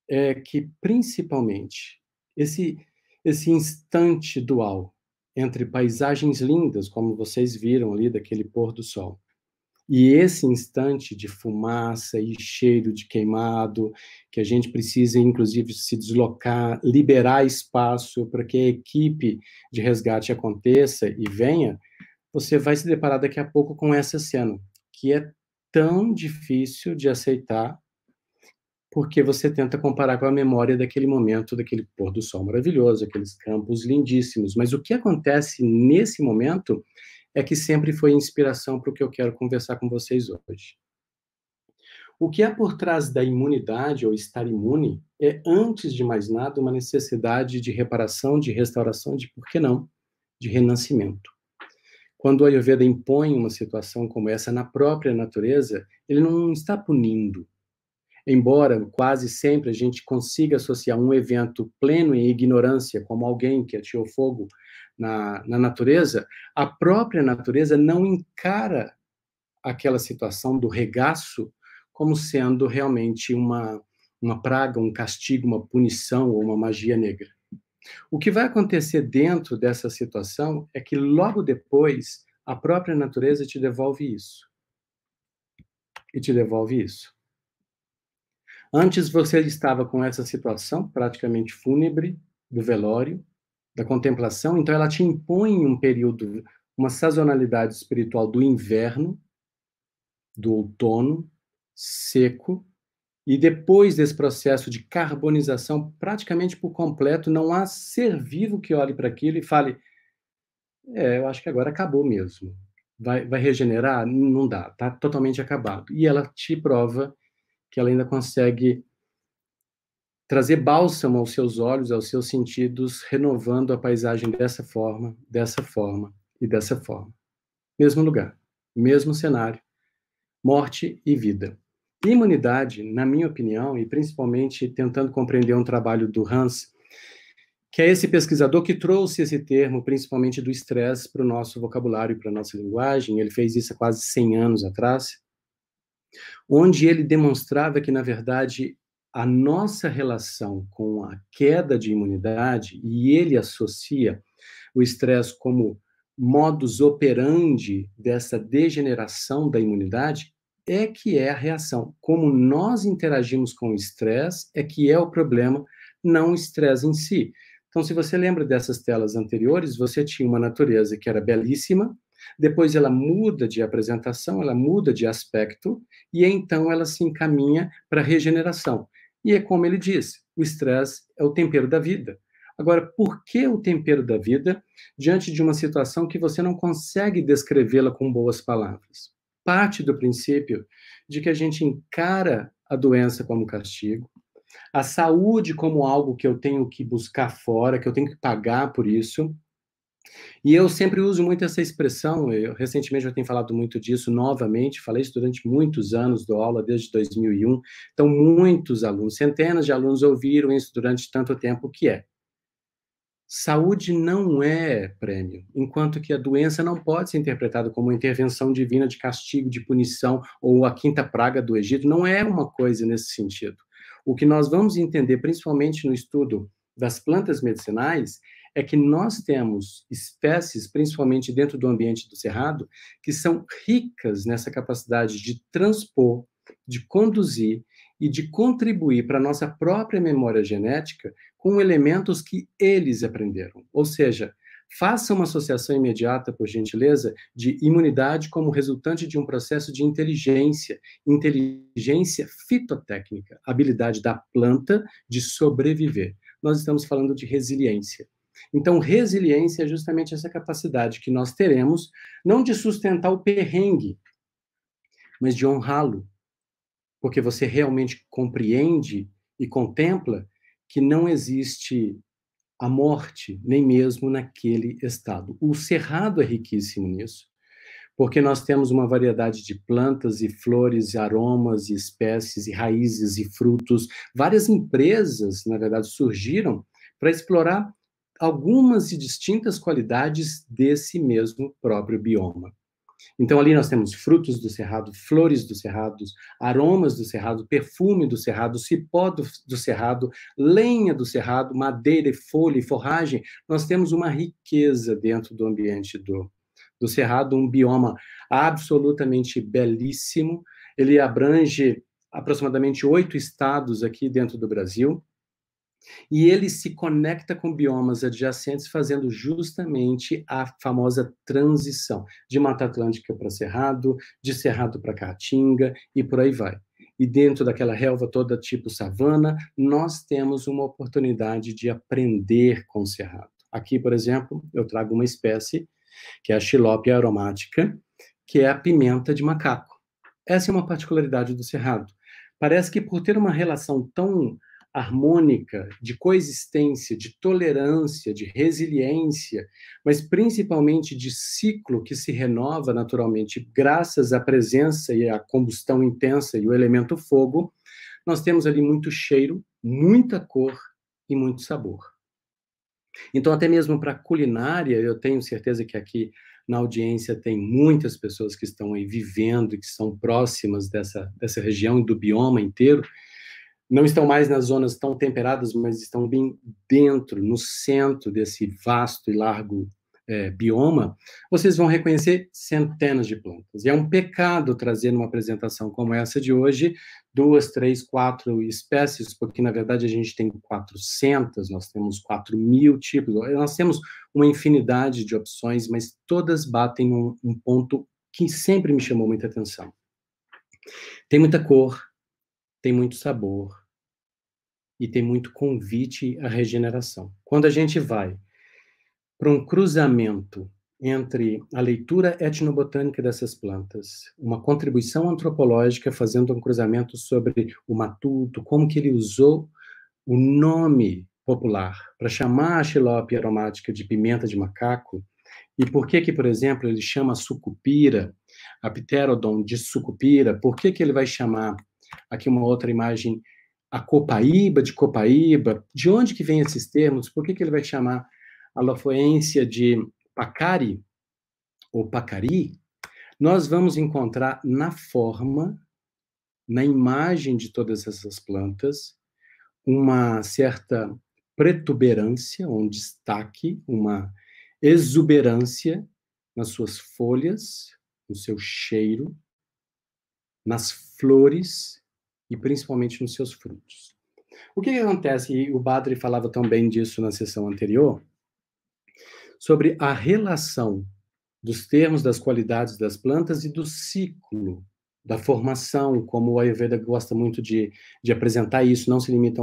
Speaker 3: é que, principalmente, esse instante dual entre paisagens lindas, como vocês viram ali, daquele pôr do sol, e esse instante de fumaça e cheiro de queimado, que a gente precisa, inclusive, se deslocar, liberar espaço para que a equipe de resgate aconteça e venha, você vai se deparar daqui a pouco com essa cena, que é tão difícil de aceitar, porque você tenta comparar com a memória daquele momento, daquele pôr do sol maravilhoso, aqueles campos lindíssimos. Mas o que acontece nesse momento é que sempre foi inspiração para o que eu quero conversar com vocês hoje. O que há por trás da imunidade, ou estar imune, é, antes de mais nada, uma necessidade de reparação, de restauração, de, por que não, de renascimento. Quando o Ayurveda impõe uma situação como essa na própria natureza, ele não está punindo. Embora quase sempre a gente consiga associar um evento pleno em ignorância, como alguém que atirou fogo na natureza, a própria natureza não encara aquela situação do regaço como sendo realmente uma praga, um castigo, uma punição ou uma magia negra. O que vai acontecer dentro dessa situação é que logo depois a própria natureza te devolve isso. E te devolve isso. Antes você estava com essa situação praticamente fúnebre do velório, da contemplação, então ela te impõe um período, uma sazonalidade espiritual do inverno, do outono, seco, e depois desse processo de carbonização praticamente por completo, não há ser vivo que olhe para aquilo e fale, eu acho que agora acabou mesmo. Vai regenerar? Não dá, está totalmente acabado. E ela te prova que ela ainda consegue trazer bálsamo aos seus olhos, aos seus sentidos, renovando a paisagem dessa forma e dessa forma. Mesmo lugar, mesmo cenário, morte e vida. Imunidade, na minha opinião, e principalmente tentando compreender um trabalho do Hans, que é esse pesquisador que trouxe esse termo, principalmente do estresse, para o nosso vocabulário e para a nossa linguagem. Ele fez isso há quase 100 anos atrás, onde ele demonstrava que, na verdade, a nossa relação com a queda de imunidade, e ele associa o estresse como modus operandi dessa degeneração da imunidade, é que é a reação. Como nós interagimos com o estresse é que é o problema, não o estresse em si. Então, se você lembra dessas telas anteriores, você tinha uma natureza que era belíssima, depois ela muda de apresentação, ela muda de aspecto, e então ela se encaminha para a regeneração. E é como ele diz, o estresse é o tempero da vida. Agora, por que o tempero da vida diante de uma situação que você não consegue descrevê-la com boas palavras? Parte do princípio de que a gente encara a doença como castigo, a saúde como algo que eu tenho que buscar fora, que eu tenho que pagar por isso. E eu sempre uso muito essa expressão, eu recentemente já tenho falado muito disso novamente, falei isso durante muitos anos, dou aula desde 2001, então muitos alunos, centenas de alunos ouviram isso durante tanto tempo, que é: saúde não é prêmio, enquanto que a doença não pode ser interpretada como uma intervenção divina de castigo, de punição, ou a quinta praga do Egito, não é uma coisa nesse sentido. O que nós vamos entender, principalmente no estudo das plantas medicinais, é que nós temos espécies, principalmente dentro do ambiente do cerrado, que são ricas nessa capacidade de transpor, de conduzir e de contribuir para a nossa própria memória genética com elementos que eles aprenderam. Ou seja, faça uma associação imediata, por gentileza, de imunidade como resultante de um processo de inteligência fitotécnica, habilidade da planta de sobreviver. Nós estamos falando de resiliência. Então, resiliência é justamente essa capacidade que nós teremos, não de sustentar o perrengue, mas de honrá-lo, porque você realmente compreende e contempla que não existe a morte, nem mesmo naquele estado. O cerrado é riquíssimo nisso, porque nós temos uma variedade de plantas e flores, e aromas e espécies e raízes e frutos. Várias empresas, na verdade, surgiram para explorar algumas e distintas qualidades desse mesmo próprio bioma. Então, ali nós temos frutos do cerrado, flores do cerrado, aromas do cerrado, perfume do cerrado, cipó do cerrado, lenha do cerrado, madeira, folha e forragem. Nós temos uma riqueza dentro do ambiente do cerrado, um bioma absolutamente belíssimo. Ele abrange aproximadamente 8 estados aqui dentro do Brasil, e ele se conecta com biomas adjacentes, fazendo justamente a famosa transição de Mata Atlântica para Cerrado, de Cerrado para Caatinga e por aí vai. E dentro daquela relva toda tipo savana, nós temos uma oportunidade de aprender com o Cerrado. Aqui, por exemplo, eu trago uma espécie, que é a Xilópia aromática, que é a pimenta de macaco. Essa é uma particularidade do Cerrado. Parece que por ter uma relação tão harmônica, de coexistência, de tolerância, de resiliência, mas principalmente de ciclo que se renova naturalmente graças à presença e à combustão intensa e o elemento fogo, nós temos ali muito cheiro, muita cor e muito sabor. Então, até mesmo para a culinária, eu tenho certeza que aqui na audiência tem muitas pessoas que estão aí vivendo, que são próximas dessa região e do bioma inteiro, não estão mais nas zonas tão temperadas, mas estão bem dentro, no centro desse vasto e largo bioma, vocês vão reconhecer centenas de plantas. E é um pecado trazer numa apresentação como essa de hoje 2, 3, 4 espécies, porque na verdade a gente tem 400, nós temos 4.000 tipos, nós temos uma infinidade de opções, mas todas batem um ponto que sempre me chamou muita atenção. Tem muita cor, tem muito sabor e tem muito convite à regeneração. Quando a gente vai para um cruzamento entre a leitura etnobotânica dessas plantas, uma contribuição antropológica fazendo um cruzamento sobre o matuto, como que ele usou o nome popular para chamar a xilope aromática de pimenta de macaco, e por que, por exemplo, ele chama sucupira, a Pterodon de sucupira, por que ele vai chamar, aqui uma outra imagem, a copaíba de copaíba, de onde que vem esses termos, por que ele vai chamar a lofoensia de pacari, ou pacari, nós vamos encontrar na forma, na imagem de todas essas plantas, uma certa protuberância, um destaque, uma exuberância nas suas folhas, no seu cheiro, nas flores e principalmente nos seus frutos. O que acontece, e o Badri falava também disso na sessão anterior, sobre a relação dos termos, das qualidades das plantas e do ciclo da formação, como o Ayurveda gosta muito de apresentar isso, não se limita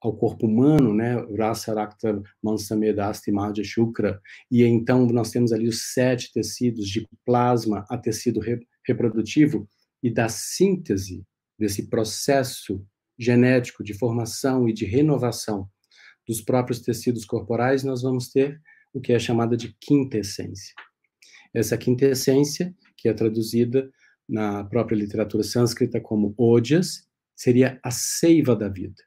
Speaker 3: ao corpo humano, né? Rasa, Rakta, Mansa, Meda, Asti, Madhya, Shukra, e então nós temos ali os 7 tecidos, de plasma a tecido reprodutivo, e da síntese desse processo genético de formação e de renovação dos próprios tecidos corporais, nós vamos ter o que é chamada de quintessência. Essa quintessência, que é traduzida na própria literatura sânscrita como ojas, seria a seiva da vida.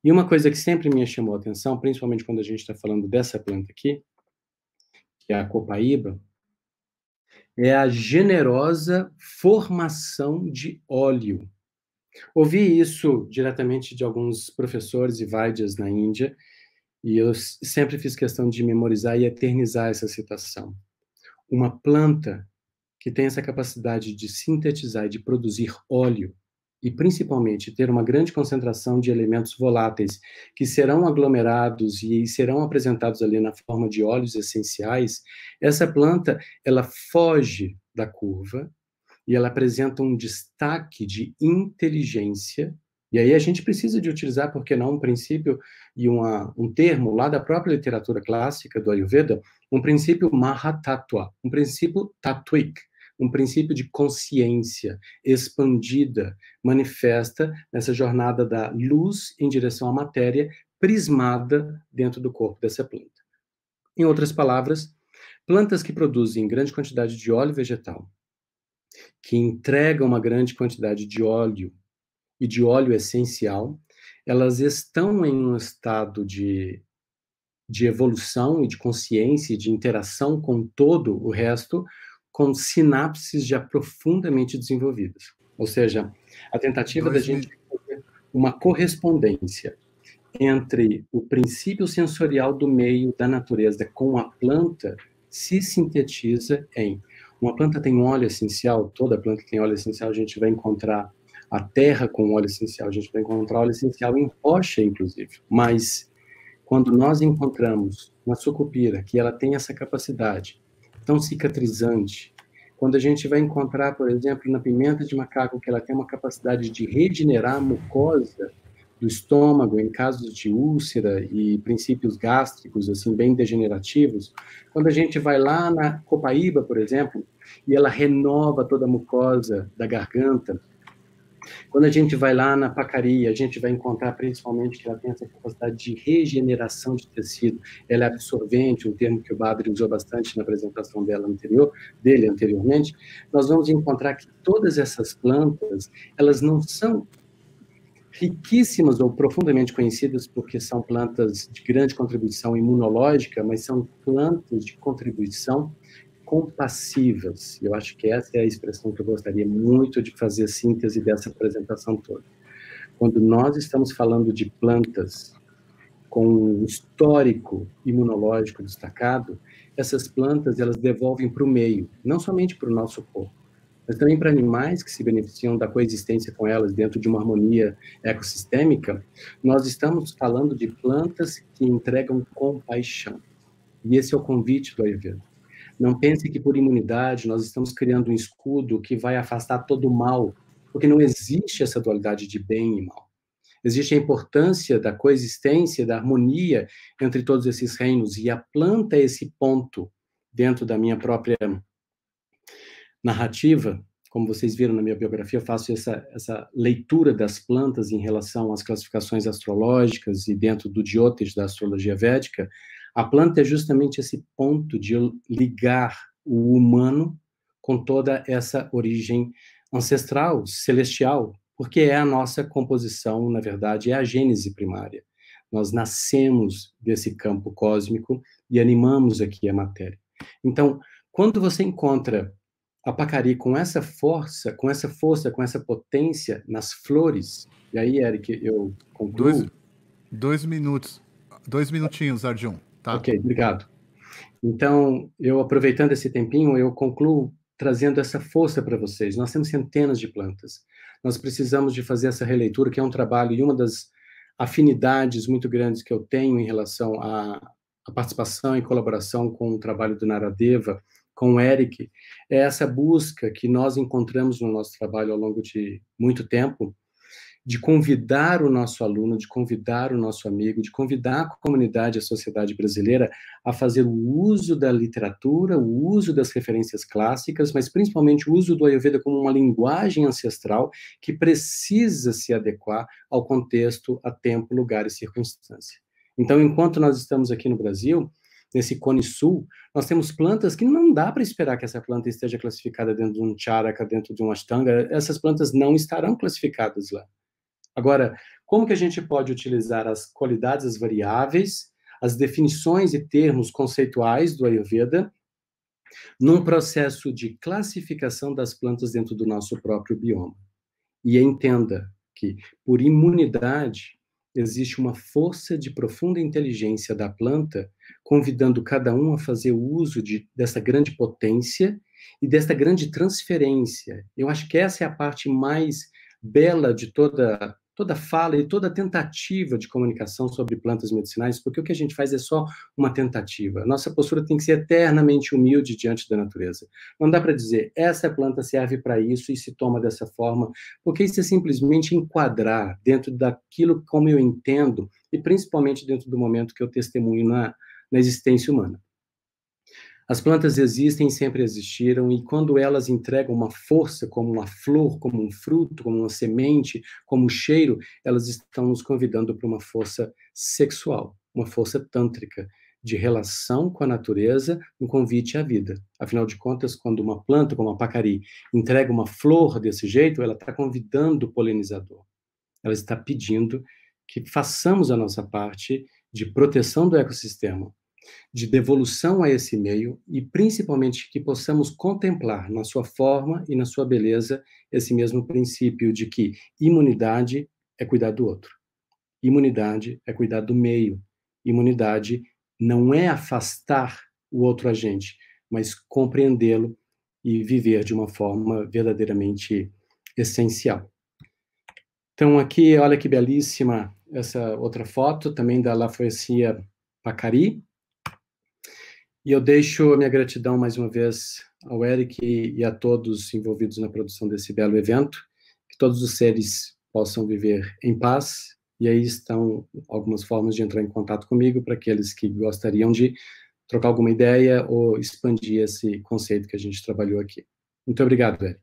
Speaker 3: E uma coisa que sempre me chamou a atenção, principalmente quando a gente está falando dessa planta aqui, que é a copaíba, é a generosa formação de óleo. Ouvi isso diretamente de alguns professores e vaidyas na Índia, e eu sempre fiz questão de memorizar e eternizar essa citação. Uma planta que tem essa capacidade de sintetizar e de produzir óleo, e principalmente ter uma grande concentração de elementos voláteis que serão aglomerados e serão apresentados ali na forma de óleos essenciais, essa planta, ela foge da curva e ela apresenta um destaque de inteligência. E aí a gente precisa de utilizar, por que não, um princípio e um termo lá da própria literatura clássica do Ayurveda, um princípio Mahatattva, um princípio tattvic, um princípio de consciência expandida, manifesta nessa jornada da luz em direção à matéria, prismada dentro do corpo dessa planta. Em outras palavras, plantas que produzem grande quantidade de óleo vegetal, que entregam uma grande quantidade de óleo e de óleo essencial, elas estão em um estado de evolução e de consciência e de interação com todo o resto, com sinapses já profundamente desenvolvidas. Ou seja, a tentativa da gente fazer uma correspondência entre o princípio sensorial do meio da natureza com a planta se sintetiza em uma planta tem óleo essencial, toda planta tem óleo essencial, a gente vai encontrar a terra com óleo essencial, a gente vai encontrar óleo essencial em rocha, inclusive. Mas quando nós encontramos uma sucupira, que ela tem essa capacidade tão cicatrizante, quando a gente vai encontrar, por exemplo, na pimenta de macaco, que ela tem uma capacidade de regenerar a mucosa do estômago em casos de úlcera e princípios gástricos, assim, bem degenerativos, quando a gente vai lá na copaíba, por exemplo, e ela renova toda a mucosa da garganta, quando a gente vai lá na pacaria, a gente vai encontrar principalmente que ela tem essa capacidade de regeneração de tecido. Ela é absorvente, um termo que o Badri usou bastante na apresentação dele anteriormente. Nós vamos encontrar que todas essas plantas, elas não são riquíssimas ou profundamente conhecidas porque são plantas de grande contribuição imunológica, mas são plantas de contribuição compassivas. Eu acho que essa é a expressão que eu gostaria muito de fazer a síntese dessa apresentação toda. Quando nós estamos falando de plantas com um histórico imunológico destacado, essas plantas elas devolvem para o meio, não somente para o nosso corpo, mas também para animais que se beneficiam da coexistência com elas dentro de uma harmonia ecossistêmica. Nós estamos falando de plantas que entregam compaixão. E esse é o convite do Ayurveda. Não pense que por imunidade nós estamos criando um escudo que vai afastar todo o mal, porque não existe essa dualidade de bem e mal. Existe a importância da coexistência, da harmonia entre todos esses reinos, e a planta é esse ponto dentro da minha própria narrativa, como vocês viram na minha biografia, eu faço essa leitura das plantas em relação às classificações astrológicas e dentro do Jyotish da astrologia védica. A planta é justamente esse ponto de ligar o humano com toda essa origem ancestral, celestial, porque é a nossa composição, na verdade, é a gênese primária. Nós nascemos desse campo cósmico e animamos aqui a matéria. Então, quando você encontra a Pacari com essa força, com essa potência nas flores, e aí, Eric, eu concluo...
Speaker 1: Dois minutinhos, Arjun, tá?
Speaker 3: Ok, obrigado. Então, eu aproveitando esse tempinho, eu concluo trazendo essa força para vocês. Nós temos centenas de plantas. Nós precisamos de fazer essa releitura, que é um trabalho, e uma das afinidades muito grandes que eu tenho em relação à participação e colaboração com o trabalho do Naradeva, com o Eric, é essa busca que nós encontramos no nosso trabalho ao longo de muito tempo, de convidar o nosso aluno, de convidar o nosso amigo, de convidar a comunidade, a sociedade brasileira a fazer o uso da literatura, o uso das referências clássicas, mas principalmente o uso do Ayurveda como uma linguagem ancestral que precisa se adequar ao contexto, a tempo, lugar e circunstância. Então, enquanto nós estamos aqui no Brasil, nesse Cone Sul, nós temos plantas que não dá para esperar que essa planta esteja classificada dentro de um charaka, dentro de um ashtanga. Essas plantas não estarão classificadas lá. Agora, como que a gente pode utilizar as qualidades, as variáveis, as definições e termos conceituais do Ayurveda num processo de classificação das plantas dentro do nosso próprio bioma? E entenda que, por imunidade, existe uma força de profunda inteligência da planta, convidando cada um a fazer uso dessa grande potência e dessa grande transferência. Eu acho que essa é a parte mais bela de toda fala e toda tentativa de comunicação sobre plantas medicinais, porque o que a gente faz é só uma tentativa. Nossa postura tem que ser eternamente humilde diante da natureza. Não dá para dizer, essa planta serve para isso e se toma dessa forma, porque isso é simplesmente enquadrar dentro daquilo como eu entendo, e principalmente dentro do momento que eu testemunho na existência humana. As plantas existem, sempre existiram, e quando elas entregam uma força, como uma flor, como um fruto, como uma semente, como um cheiro, elas estão nos convidando para uma força sexual, uma força tântrica, de relação com a natureza, um convite à vida. Afinal de contas, quando uma planta, como a Pacari, entrega uma flor desse jeito, ela está convidando o polinizador. Ela está pedindo que façamos a nossa parte de proteção do ecossistema, de devolução a esse meio e, principalmente, que possamos contemplar na sua forma e na sua beleza esse mesmo princípio de que imunidade é cuidar do outro. Imunidade é cuidar do meio. Imunidade não é afastar o outro agente, mas compreendê-lo e viver de uma forma verdadeiramente essencial. Então, aqui, olha que belíssima essa outra foto, também da Lafoecia Pacari. E eu deixo a minha gratidão mais uma vez ao Eric e a todos envolvidos na produção desse belo evento, que todos os seres possam viver em paz, e aí estão algumas formas de entrar em contato comigo para aqueles que gostariam de trocar alguma ideia ou expandir esse conceito que a gente trabalhou aqui. Muito obrigado, Eric.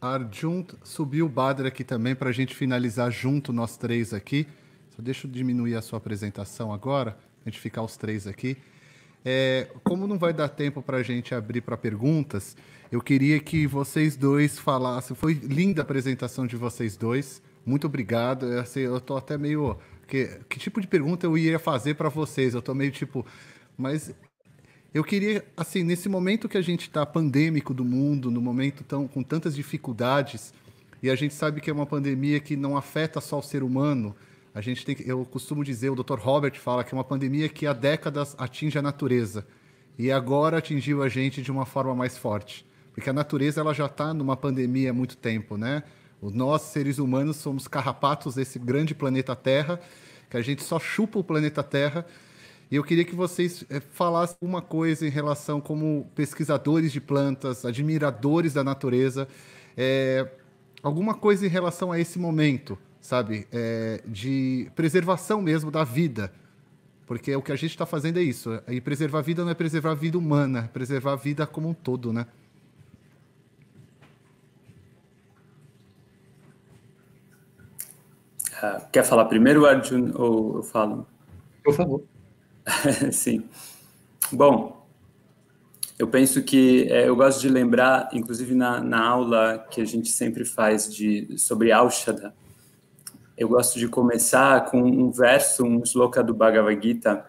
Speaker 1: Arjun subiu o Badr aqui também para a gente finalizar junto nós três aqui. Só deixa eu diminuir a sua apresentação agora, a gente ficar os três aqui. Como não vai dar tempo para a gente abrir para perguntas, eu queria que vocês dois falassem. Foi linda a apresentação de vocês dois. Muito obrigado. Eu estou até meio... Que tipo de pergunta eu ia fazer para vocês? Eu estou meio tipo... Mas eu queria, assim, nesse momento que a gente está pandêmico do mundo, no momento com tantas dificuldades, e a gente sabe que é uma pandemia que não afeta só o ser humano. Eu costumo dizer, o Dr. Robert fala que é uma pandemia que há décadas atinge a natureza. E agora atingiu a gente de uma forma mais forte. Porque a natureza ela já está numa pandemia há muito tempo, né? Nós, seres humanos, somos carrapatos desse grande planeta Terra, que a gente só chupa o planeta Terra. E eu queria que vocês falassem uma coisa em relação como pesquisadores de plantas, admiradores da natureza, alguma coisa em relação a esse momento, sabe? De preservação mesmo da vida. Porque o que a gente está fazendo é isso. E preservar a vida não é preservar a vida humana, é preservar a vida como um todo, né?
Speaker 2: Quer falar primeiro, Arjun, ou eu falo?
Speaker 3: Por favor.
Speaker 2: Sim. Bom, eu penso que eu gosto de lembrar, inclusive na aula que a gente sempre faz sobre Aushadha, eu gosto de começar com um verso, um sloka do Bhagavad Gita,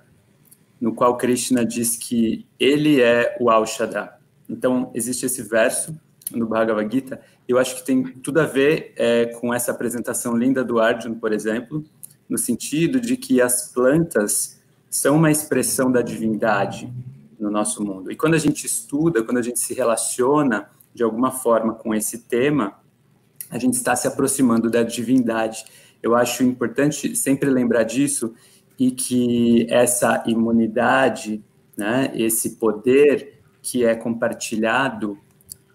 Speaker 2: no qual Krishna diz que ele é o Aushadha. Então, existe esse verso no Bhagavad Gita, eu acho que tem tudo a ver com essa apresentação linda do Arjun, por exemplo, no sentido de que as plantas são uma expressão da divindade no nosso mundo. E quando a gente estuda, quando a gente se relaciona de alguma forma com esse tema, a gente está se aproximando da divindade. Eu acho importante sempre lembrar disso e que essa imunidade, né, esse poder que é compartilhado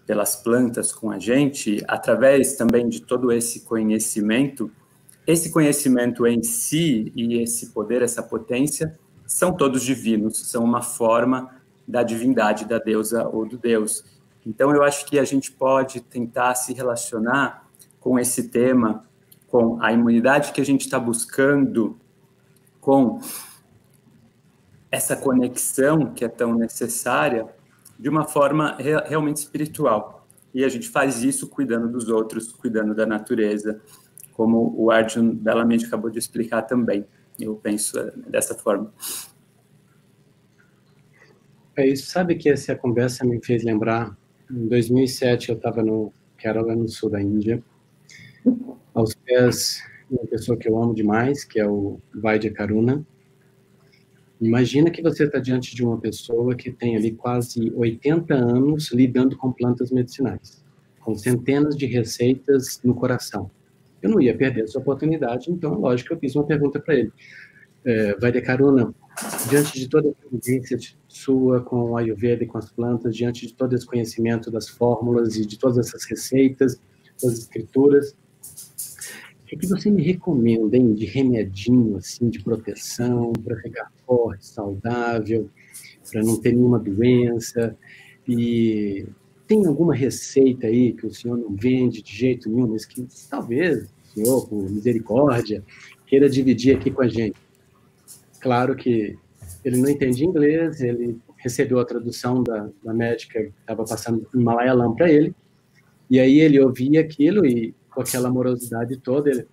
Speaker 2: pelas plantas com a gente, através também de todo esse conhecimento em si e esse poder, essa potência, são todos divinos, são uma forma da divindade, da deusa ou do deus. Então, eu acho que a gente pode tentar se relacionar com esse tema, com a imunidade que a gente está buscando, com essa conexão que é tão necessária, de uma forma realmente espiritual. E a gente faz isso cuidando dos outros, cuidando da natureza, como o Arjun belamente acabou de explicar também. Eu penso dessa forma.
Speaker 3: É isso. Sabe que essa conversa me fez lembrar, em 2007 eu estava no Kerala, no sul da Índia, aos pés de uma pessoa que eu amo demais, que é o Vaidya Karuna. Imagina que você está diante de uma pessoa que tem ali quase 80 anos lidando com plantas medicinais, com centenas de receitas no coração. Eu não ia perder essa oportunidade, então, lógico que eu fiz uma pergunta para ele. Vaidya Karuna, diante de toda a experiência sua com a Ayurveda e com as plantas, diante de todo esse conhecimento das fórmulas e de todas essas receitas, das escrituras, o que você me recomenda, hein, de remedinho, assim, de proteção, para ficar forte, saudável, para não ter nenhuma doença? E tem alguma receita aí que o senhor não vende de jeito nenhum, mas que talvez o senhor, por misericórdia, queira dividir aqui com a gente? Claro que ele não entende inglês, ele recebeu a tradução da médica que estava passando em Malayalam para ele, e aí ele ouvia aquilo e com aquela amorosidade toda, ele,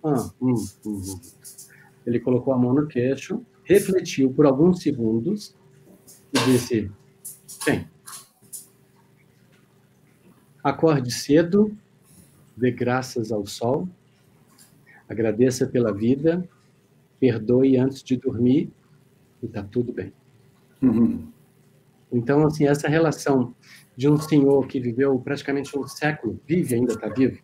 Speaker 3: ele colocou a mão no queixo, refletiu por alguns segundos e disse, bem, acorde cedo, dê graças ao sol, agradeça pela vida, perdoe antes de dormir e está tudo bem. Então, assim, essa relação de um senhor que viveu praticamente um século, vive ainda, está vivo,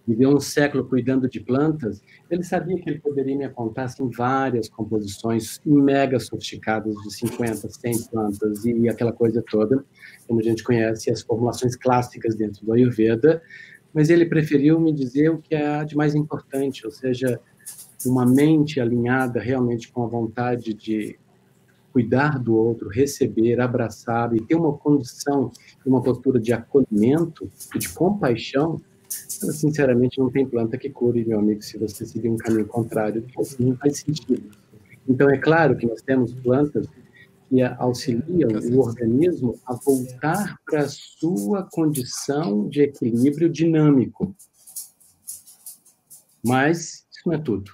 Speaker 3: viveu um século cuidando de plantas, ele sabia que ele poderia me apontar assim, várias composições mega sofisticadas de 50, 100 plantas e aquela coisa toda, como a gente conhece as formulações clássicas dentro do Ayurveda, mas ele preferiu me dizer o que é de mais importante, ou seja, uma mente alinhada realmente com a vontade de cuidar do outro, receber, abraçar e ter uma condição, uma postura de acolhimento e de compaixão. Sinceramente, não tem planta que cure, meu amigo, se você seguir um caminho contrário, porque assim não faz sentido. Então, é claro que nós temos plantas que auxiliam o organismo a voltar para a sua condição de equilíbrio dinâmico. Mas isso não é tudo.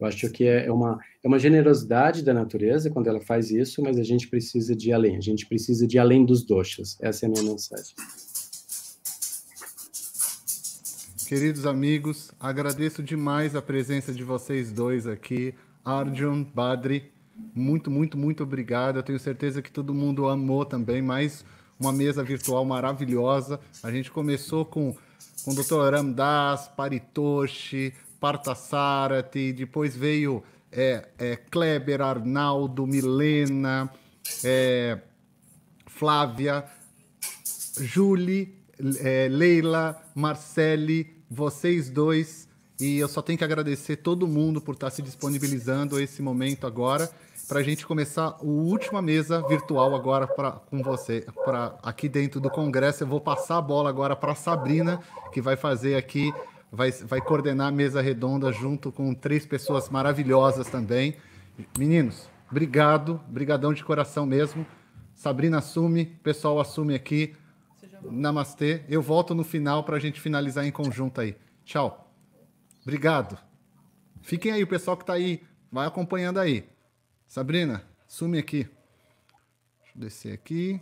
Speaker 3: Eu acho que é uma generosidade da natureza quando ela faz isso, mas a gente precisa de ir além. A gente precisa de ir além dos doshas. Essa é a minha mensagem.
Speaker 1: Queridos amigos, agradeço demais a presença de vocês dois aqui. Arjun, Badri, muito, muito, muito obrigado. Eu tenho certeza que todo mundo amou também. Mais uma mesa virtual maravilhosa. A gente começou com o Dr. Ram Das, Paritoshi, Parthasarathi, depois veio Kleber, Arnaldo, Milena, Flávia, Julie, Leila, Marcele, vocês dois E eu só tenho que agradecer todo mundo por estar se disponibilizando a esse momento agora, para a gente começar a última mesa virtual agora com você, aqui dentro do Congresso. Eu vou passar a bola agora para a Sabrina, que vai fazer aqui, vai coordenar a mesa redonda junto com 3 pessoas maravilhosas também. Meninos, obrigado, brigadão de coração mesmo. Sabrina assume, pessoal assume aqui. Namastê. Eu volto no final para a gente finalizar em conjunto aí. Tchau. Obrigado. Fiquem aí, o pessoal que está aí, vai acompanhando aí. Sabrina, assume aqui. Deixa eu descer aqui.